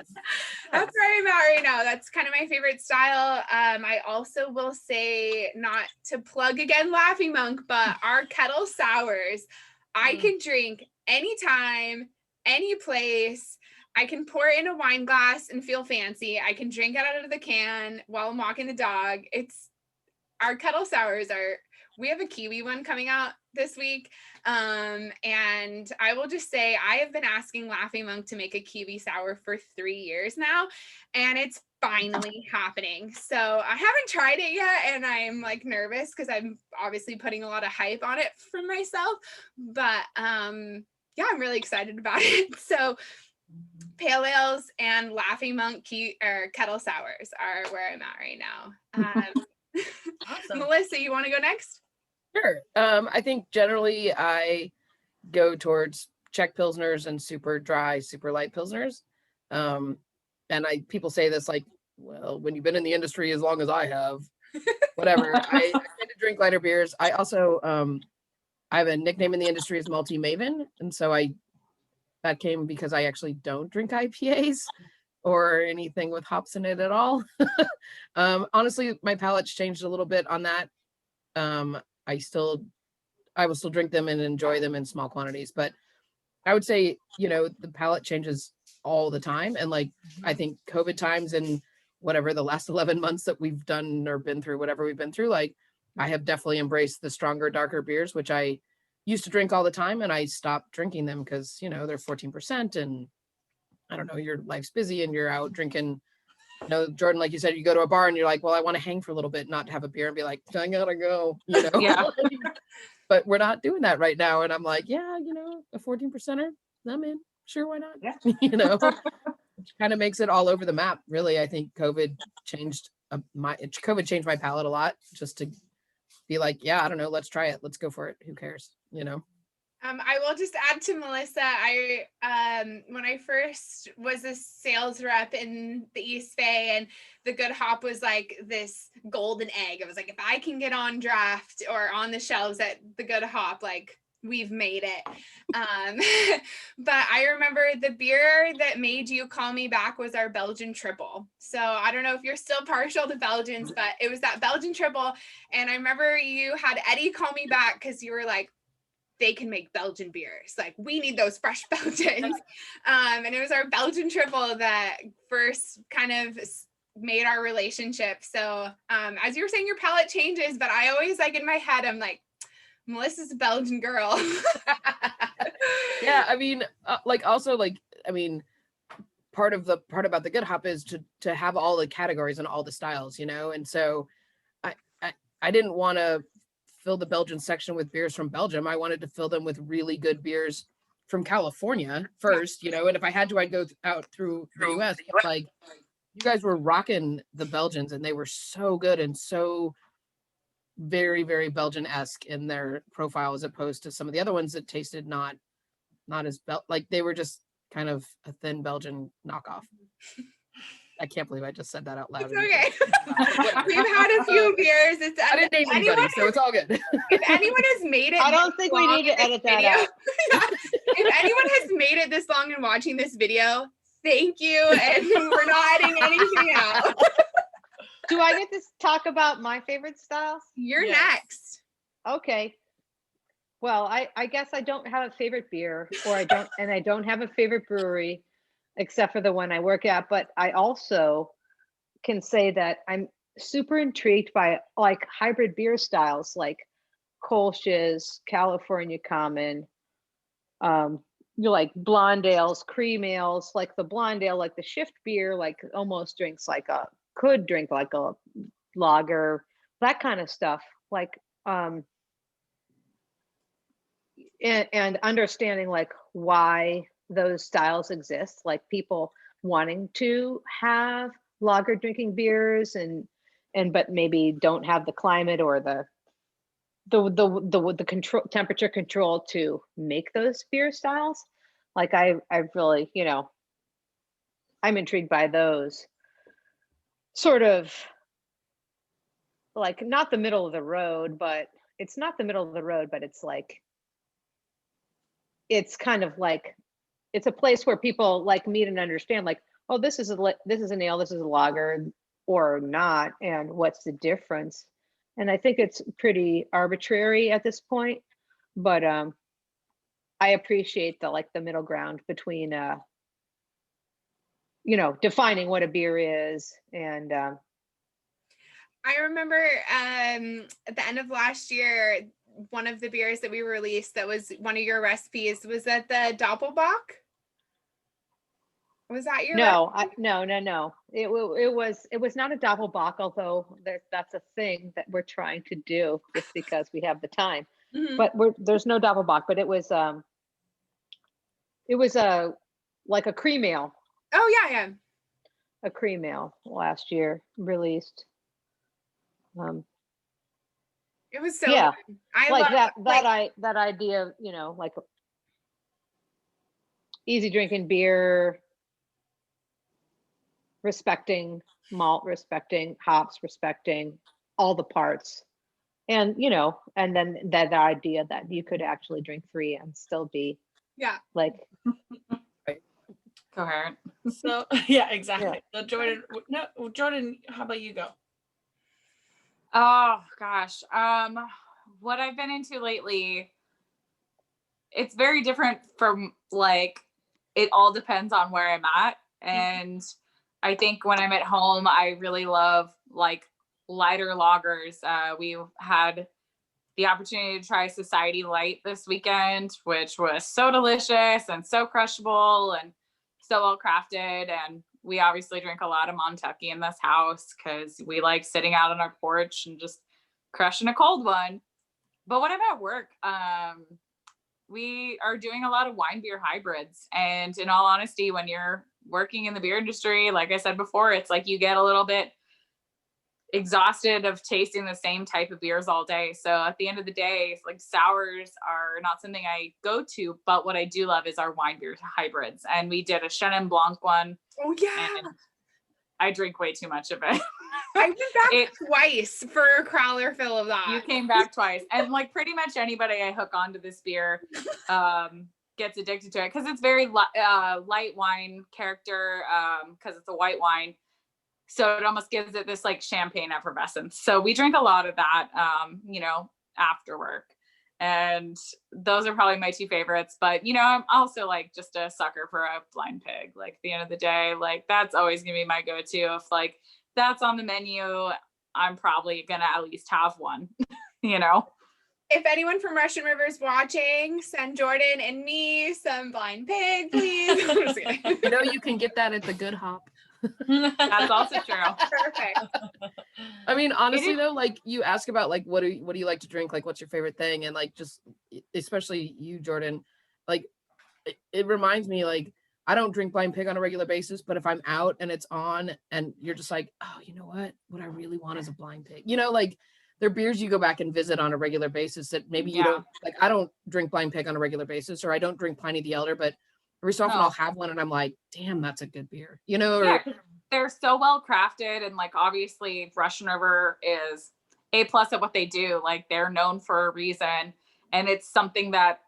That's where I'm at right now. That's kind of my favorite style. I also will say, not to plug again Laughing Monk, but our kettle sours, I can drink anytime, any place. I can pour it in a wine glass and feel fancy. I can drink it out of the can while I'm walking the dog. Our kettle sours we have a kiwi one coming out this week. And I will just say, I have been asking Laughing Monk to make a kiwi sour for 3 years now, and it's finally happening. So I haven't tried it yet, and I'm like nervous because I'm obviously putting a lot of hype on it for myself, but yeah, I'm really excited about it. So pale ales and Laughing Monk kettle sours are where I'm at right now. Awesome. Melissa, you want to go next? Sure. I think generally I go towards Czech Pilsners and super dry, super light Pilsners. And people say this like, well, when you've been in the industry as long as I have, whatever. I tend to drink lighter beers. I also, I have a nickname in the industry as Malty Maven. And so that came because I actually don't drink IPAs or anything with hops in it at all. Honestly, my palate's changed a little bit on that. I will still drink them and enjoy them in small quantities, but I would say, the palate changes all the time. And like, I think COVID times and whatever the last 11 months that we've done or been through, whatever we've been through, like I have definitely embraced the stronger, darker beers, which I used to drink all the time. And I stopped drinking them because, they're 14% and I don't know, your life's busy and you're out drinking. Jordan, like you said, you go to a bar and you're like, well, I want to hang for a little bit, not have a beer and be like, I gotta go, Yeah. But we're not doing that right now. And I'm like, yeah, a 14%er, I'm in. Sure, why not? Yeah. Which kind of makes it all over the map. Really, I think COVID changed my palate a lot, just to be like, yeah, I don't know, let's try it. Let's go for it. Who cares? I will just add to Melissa. When I first was a sales rep in the East Bay, and the Good Hop was like this golden egg. It was like, if I can get on draft or on the shelves at the Good Hop, like we've made it. But I remember the beer that made you call me back was our Belgian triple. So I don't know if you're still partial to Belgians, but it was that Belgian triple. And I remember you had Eddie call me back because you were like, they can make Belgian beers. Like, we need those fresh Belgians. And it was our Belgian triple that first kind of made our relationship. So as you were saying, your palate changes, but I always, like, in my head, I'm like, Melissa's a Belgian girl. Yeah, I mean, part about the Good Hop is to have all the categories and all the styles, and so I didn't want to fill the Belgian section with beers from Belgium. I wanted to fill them with really good beers from California first, and if I had to, I'd go out through the US. Like, you guys were rocking the Belgians, and they were so good and so very, very Belgian-esque in their profile, as opposed to some of the other ones that tasted not as like they were just kind of a thin Belgian knockoff. I can't believe I just said that out loud. It's okay. We've had a few beers. I didn't name anybody, so it's all good. If anyone has made it, I don't think we need to edit that out. If anyone has made it this long and watching this video, thank you. And we're not editing anything out. Do I get to talk about my favorite styles? You're Yes. next. Okay. Well, I guess I don't have a favorite beer, or I don't have a favorite brewery except for the one I work at, but I also can say that I'm super intrigued by like hybrid beer styles like Kolsch's, California Common, like blonde ales, cream ales, like the blonde ale, like the shift beer, like almost drinks like could drink like a lager, that kind of stuff. Like, and understanding like why those styles exist, like people wanting to have lager drinking beers and but maybe don't have the climate or the control, temperature control to make those beer styles. Like I've really, I'm intrigued by those sort of, like, not the middle of the road, but it's not the middle of the road, but it's like, it's kind of like, it's a place where people like meet and understand, like, oh, this is an ale, this is a lager, or not, and what's the difference. And I think it's pretty arbitrary at this point, but I appreciate the middle ground between defining what a beer is. And I remember at the end of last year, one of the beers that we released that was one of your recipes, was that the Doppelbock? Was that your no, no. It was not a Doppelbock, although that's a thing that we're trying to do just because we have the time. Mhm. But there's no Doppelbock, but it was like a cream ale, Oh yeah. a cream ale last year released. It was so Yeah, good. I like love that idea, like easy drinking beer, respecting malt, respecting hops, respecting all the parts. And and then that idea that you could actually drink 3 and still be yeah. like, Coherent. So yeah, exactly. So Jordan, how about you go? Oh gosh. What I've been into lately, it's very different from like, it all depends on where I'm at. And I think when I'm at home, I really love like lighter lagers. We had the opportunity to try Society Light this weekend, which was so delicious and so crushable and so well crafted. And we obviously drink a lot of Montucky in this house because we like sitting out on our porch and just crushing a cold one. But when I'm at work, we are doing a lot of wine beer hybrids. And in all honesty, when you're working in the beer industry, like I said before, it's like you get a little bit exhausted of tasting the same type of beers all day. So at the end of the day, like sours are not something I go to, but what I do love is our wine beer hybrids. And we did a Chenin Blanc one. Oh yeah. And I drink way too much of it. I went back twice for a crowler fill of that. You came back twice. And like pretty much anybody I hook onto this beer gets addicted to it because it's very light wine character because it's a white wine. So it almost gives it this like champagne effervescence. So we drink a lot of that, after work. And those are probably my 2 favorites. But, I'm also like just a sucker for a blind pig. Like at the end of the day, like that's always going to be my go-to. If like that's on the menu, I'm probably going to at least have one, If anyone from Russian River is watching, send Jordan and me some blind pig, please. I'm just kidding. You can get that at the Good Hop. That's also true. Perfect. I mean, honestly though, like you ask about like what do you like to drink, like what's your favorite thing, and like just especially you, Jordan, like it reminds me, like I don't drink blind pig on a regular basis, but if I'm out and it's on and you're just like, oh, you know what I really want is a blind pig, like there are beers you go back and visit on a regular basis that maybe you don't like. I don't drink blind pig on a regular basis, or I don't drink Pliny the Elder, but every so often I'll have one and I'm like, damn, that's a good beer, Yeah, they're so well crafted. And like, obviously Russian River is A+ at what they do. Like they're known for a reason. And it's something that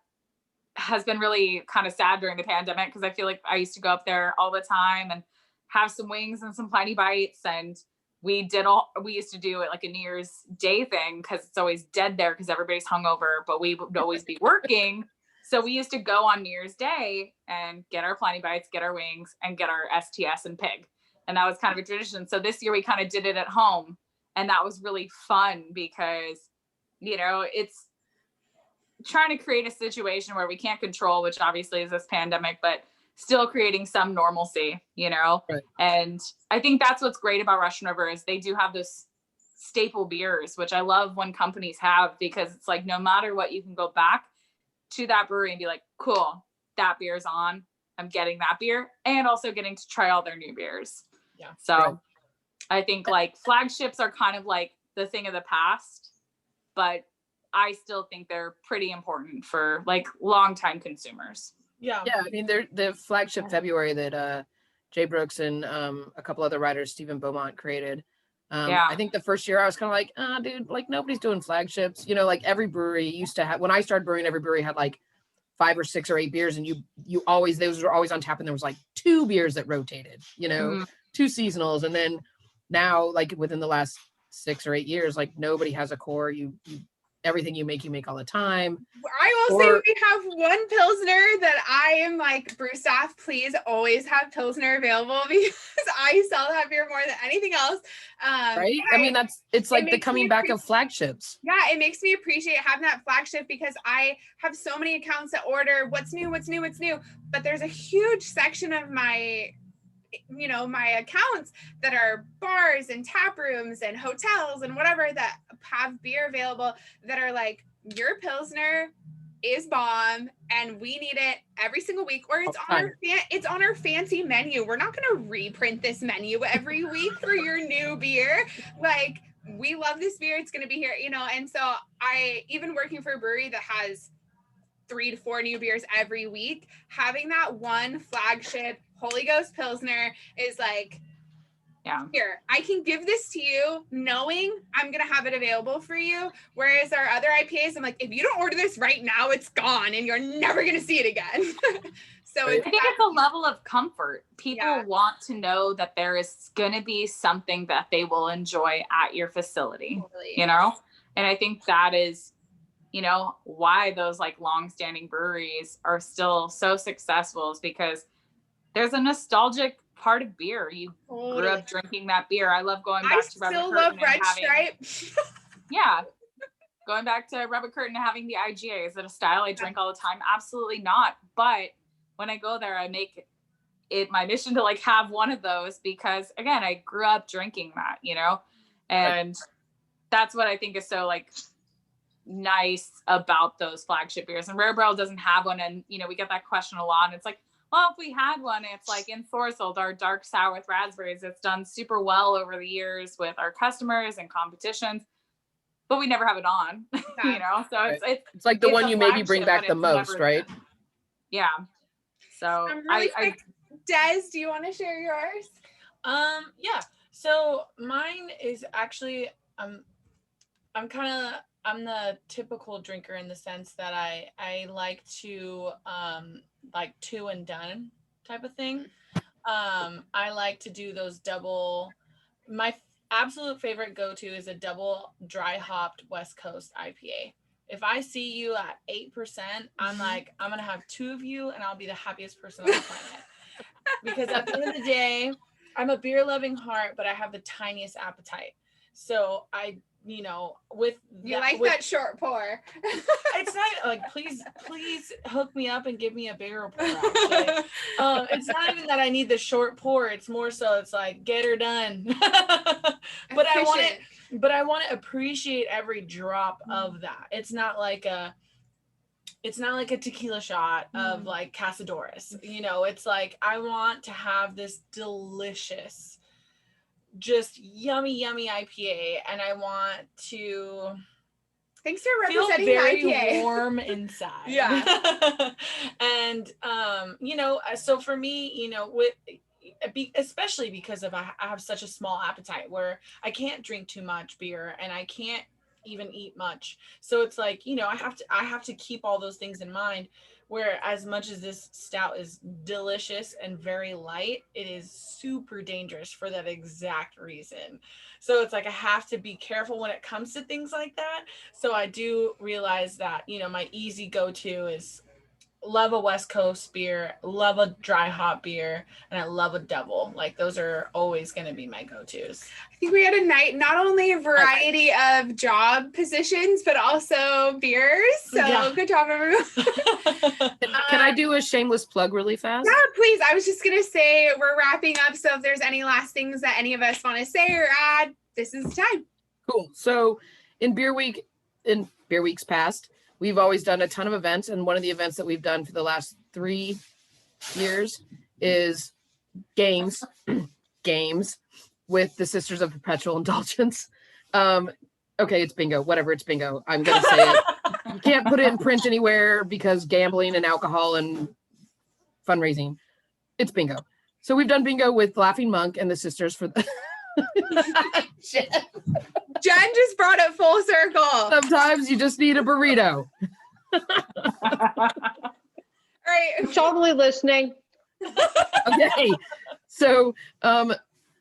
has been really kind of sad during the pandemic. Cause I feel like I used to go up there all the time and have some wings and some Pliny bites. And we used to do it like a New Year's Day thing because it's always dead there because everybody's hungover, but we would always be working. So we used to go on New Year's Day and get our Planty Bites, get our wings, and get our STS and pig. And that was kind of a tradition. So this year we kind of did it at home. And that was really fun because, you know, it's trying to create a situation where we can't control, which obviously is this pandemic, but still creating some normalcy, you know? Right. And I think that's what's great about Russian River is they do have those staple beers, which I love when companies have, because it's like, no matter what, you can go back to that brewery and be like, cool, that beer's on. I'm getting that beer and also getting to try all their new beers. Yeah. So Right. I think like flagships are kind of like the thing of the past, but I still think they're pretty important for like longtime consumers. Yeah. Yeah, I mean, they're the flagship February that Jay Brooks and a couple other writers, Stephen Beaumont, created. Yeah. I think the first year I was kind of like, dude, like nobody's doing flagships. You know, like every brewery used to have, when I started brewing, every brewery had like 5 or 6 or 8 beers, and you always, those were always on tap, and there was like 2 beers that rotated, you know, 2 seasonals. And then now, like within the last 6 or 8 years, like nobody has a core. You everything you make all the time. I will say we have one Pilsner that I am like, brew staff, please always have Pilsner available because I sell that beer more than anything else. Right? I mean, it's like the coming back of flagships. Yeah, it makes me appreciate having that flagship because I have so many accounts that order what's new. But there's a huge section of my accounts that are bars and tap rooms and hotels and whatever that have beer available that are like, your Pilsner is bomb and we need it every single week, or it's on our fancy menu. We're not going to reprint this menu every week for your new beer. Like, we love this beer. It's going to be here, you know? And so I, even working for a brewery that has 3 to 4 new beers every week, having that one flagship Holy Ghost Pilsner is like, yeah, here, I can give this to you knowing I'm going to have it available for you. Whereas our other IPAs, I'm like, if you don't order this right now, it's gone and you're never going to see it again. So Right. I think it's a level of comfort. People want to know that there is going to be something that they will enjoy at your facility, you know? And I think that is, you know, why those like long-standing breweries are still so successful, is because there's a nostalgic part of beer. You grew up drinking that beer. I love going back to Rubber Curtain. I still love Red Stripe. Yeah. Going back to Rubber Curtain and having the IGA. Is it a style I drink all the time? Absolutely not. But when I go there, I make it my mission to like have one of those because, again, I grew up drinking that, you know? And that's what I think is so like nice about those flagship beers. And Rare Barrel doesn't have one. And, you know, we get that question a lot. And it's like, well, if we had one, it's like in Sorsold, our dark sour with raspberries. It's done super well over the years with our customers and competitions, but we never have it on, you know? So it's like the one you maybe bring back the most, right? Yeah. So really quick, Des, do you want to share yours? Yeah. So mine is actually, I'm the typical drinker in the sense that I like to like 2 and done type of thing. I like to do those double. My absolute favorite go-to is a double dry hopped West Coast IPA. If I see you at 8%, I'm like, I'm gonna have 2 of you and I'll be the happiest person on the planet. Because at the end of the day, I'm a beer loving heart, but I have the tiniest appetite. So I, you know, with that short pour. It's not like, please hook me up and give me a barrel pour. Actually, it's not even that I need the short pour. It's more so it's like, get her done. But I want to appreciate every drop of that. It's not like a tequila shot of like Casadores. You know, it's like, I want to have this delicious, just yummy IPA, and I want to thanks for feel representing very IPA. Warm inside. Yeah. And you know, so for me, you know, especially because of I have such a small appetite where I can't drink too much beer and I can't even eat much. So it's like, you know, I have to keep all those things in mind. where as much as this stout is delicious and very light, it is super dangerous for that exact reason. So it's like I have to be careful when it comes to things like that. So I do realize that, you know, my easy go-to is love a West Coast beer, love a dry hop beer, and I love a double. Like those are always going to be my go-tos. I think we had a night, not only a variety of job positions, but also beers. So Yeah. good job, everyone. Can I do a shameless plug really fast? Yeah, please. I was just going to say we're wrapping up. So if there's any last things that any of us want to say or add, this is the time. Cool. So in Beer Weeks past, we've always done a ton of events. And one of the events that we've done for the last 3 years is games with the Sisters of Perpetual Indulgence. Okay, it's bingo. Whatever, it's bingo. I'm going to say it. You can't put it in print anywhere because gambling and alcohol and fundraising. It's bingo. So we've done bingo with Laughing Monk and the Sisters for the... Jen just brought it full circle. Sometimes you just need a burrito. All right. I'm totally listening. Okay. So,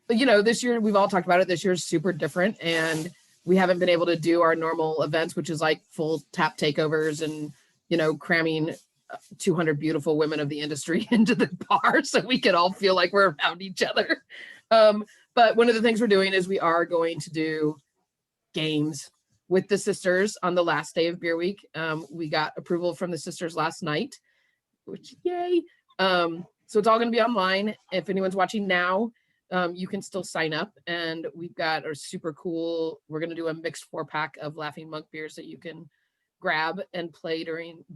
you know, this year, we've all talked about it. This year is super different. And we haven't been able to do our normal events, which is like full tap takeovers and, you know, cramming 200 beautiful women of the industry into the bar so we can all feel like we're around each other. But one of the things we're doing is we are going to do games with the sisters on the last day of Beer Week. We got approval from the sisters last night, which yay. So it's all going to be online. If anyone's watching now, you can still sign up, and we've got a super cool, we're going to do a mixed 4-pack of Laughing Monk beers that you can grab and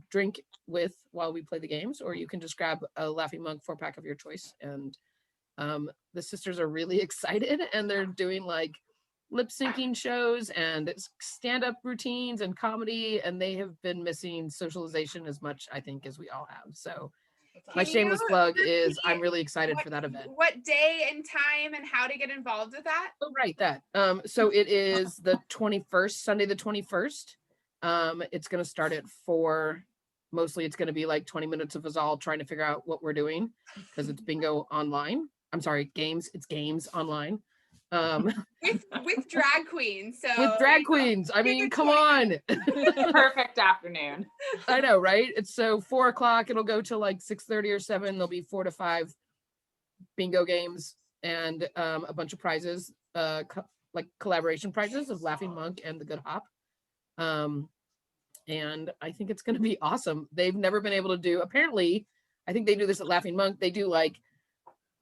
drink with while we play the games, or you can just grab a Laughing Monk 4-pack of your choice. And the sisters are really excited, and they're doing like lip syncing shows and stand-up routines and comedy, and they have been missing socialization as much, I think, as we all have. So my shameless plug is I'm really excited for that event. What day and time and how to get involved with that? Oh, right, that. So it is the 21st, Sunday the 21st. It's going to start at 4. Mostly it's going to be like 20 minutes of us all trying to figure out what we're doing because it's bingo online. I'm sorry, games. It's games online. With drag queens. So with drag queens. I mean, come on. Perfect afternoon. I know, right? It's so 4 o'clock. It'll go till like 6:30 or 7. There'll be 4 to 5 bingo games and a bunch of prizes, like collaboration prizes of Laughing Monk and the Good Hop. And I think it's going to be awesome. They've never been able to do, apparently, I think they do this at Laughing Monk. They do like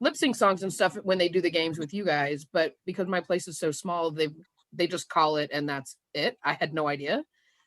lip sync songs and stuff when they do the games with you guys, but because my place is so small, they just call it and that's it. I had no idea.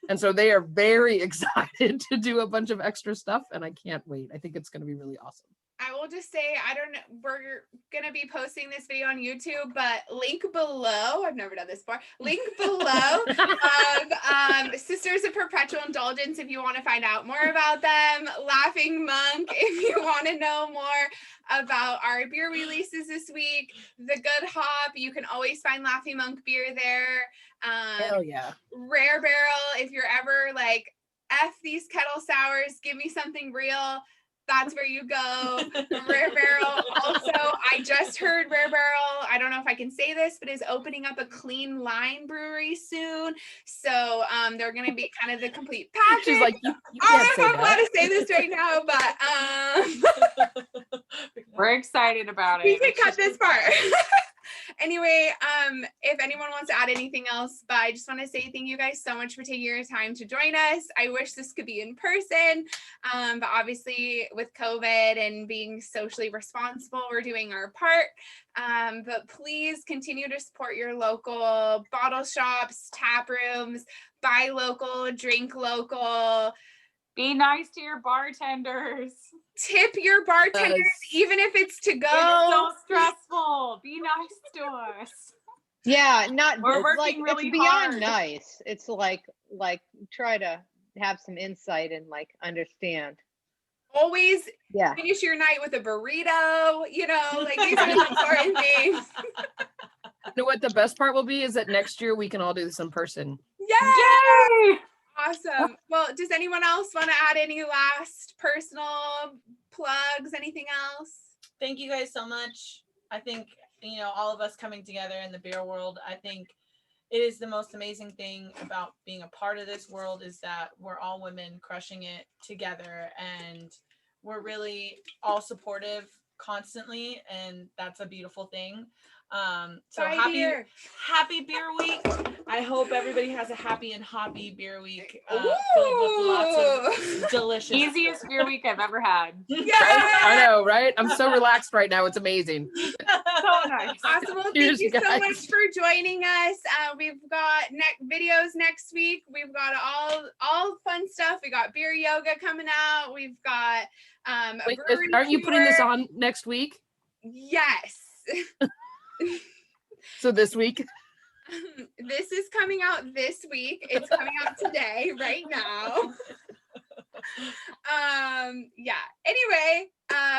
And so they are very excited to do a bunch of extra stuff, and I can't wait. I think it's going to be really awesome. I will just say, I don't know, we're going to be posting this video on YouTube, but link below, I've never done this before, link below of Sisters of Perpetual Indulgence if you want to find out more about them, Laughing Monk if you want to know more about our beer releases this week, The Good Hop, you can always find Laughing Monk beer there. Hell yeah. Rare Barrel, if you're ever like, F these kettle sours, give me something real, that's where you go. Rare Barrel. Also, I just heard Rare Barrel, I don't know if I can say this, but is opening up a clean line brewery soon. So they're going to be kind of the complete package. She's like, you I can't don't know if say I'm allowed to say this right now, but We're excited about we it. can cut this part. Anyway, if anyone wants to add anything else, but I just want to say thank you guys so much for taking your time to join us. I wish this could be in person, but obviously with COVID and being socially responsible, we're doing our part. But please continue to support your local bottle shops, tap rooms, buy local, drink local. Be nice to your bartenders. Tip your bartenders, even if it's to go. It's so stressful. Be nice to us. Yeah, We're it's working like really it's beyond hard. nice. It's like try to have some insight and like understand. Always Yeah. finish your night with a burrito, you know, like these are the important things. You know what the best part will be is that next year we can all do this in person. Yay! Awesome. Well, does anyone else want to add any last personal plugs, anything else? Thank you guys so much. I think, all of us coming together in the beer world, I think it is the most amazing thing about being a part of this world is that we're all women crushing it together, and we're really all supportive constantly, and that's a beautiful thing. So Bye, happy beer week. I hope everybody has a happy and hoppy beer week, filled with lots of delicious. Easiest beer week I've ever had. Yeah. Right? I know, right? I'm so relaxed right now. It's amazing. So nice. Awesome. Well, Cheers, thank you so guys. much for joining us. We've got videos next week. We've got all fun stuff. We got beer yoga coming out. We've got a Wait, brewery aren't you putting this tour. on next week? Yes. So this week? This is coming out this week. It's coming out today, right now. Yeah. Anyway,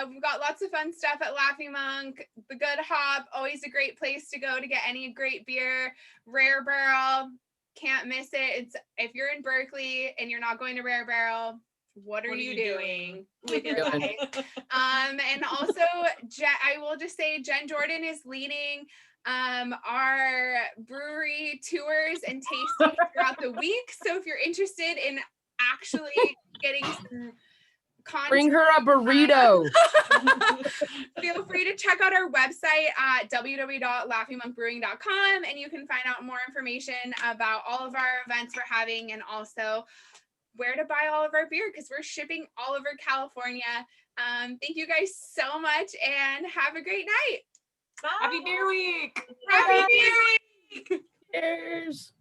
we've got lots of fun stuff at Laughing Monk. The Good Hop, always a great place to go to get any great beer. Rare Barrel, can't miss it. It's if you're in Berkeley and you're not going to Rare Barrel, what are you doing with your life? And also, I will just say Jen Jordan is leading our brewery tours and tasting throughout the week. So if you're interested in actually getting some content, Bring her a burrito. feel free to check out our website at www.laughingmonkbrewing.com, and you can find out more information about all of our events we're having, and also where to buy all of our beer, because we're shipping all over California. Thank you guys so much, and have a great night. Happy beer week. Happy beer week. Cheers.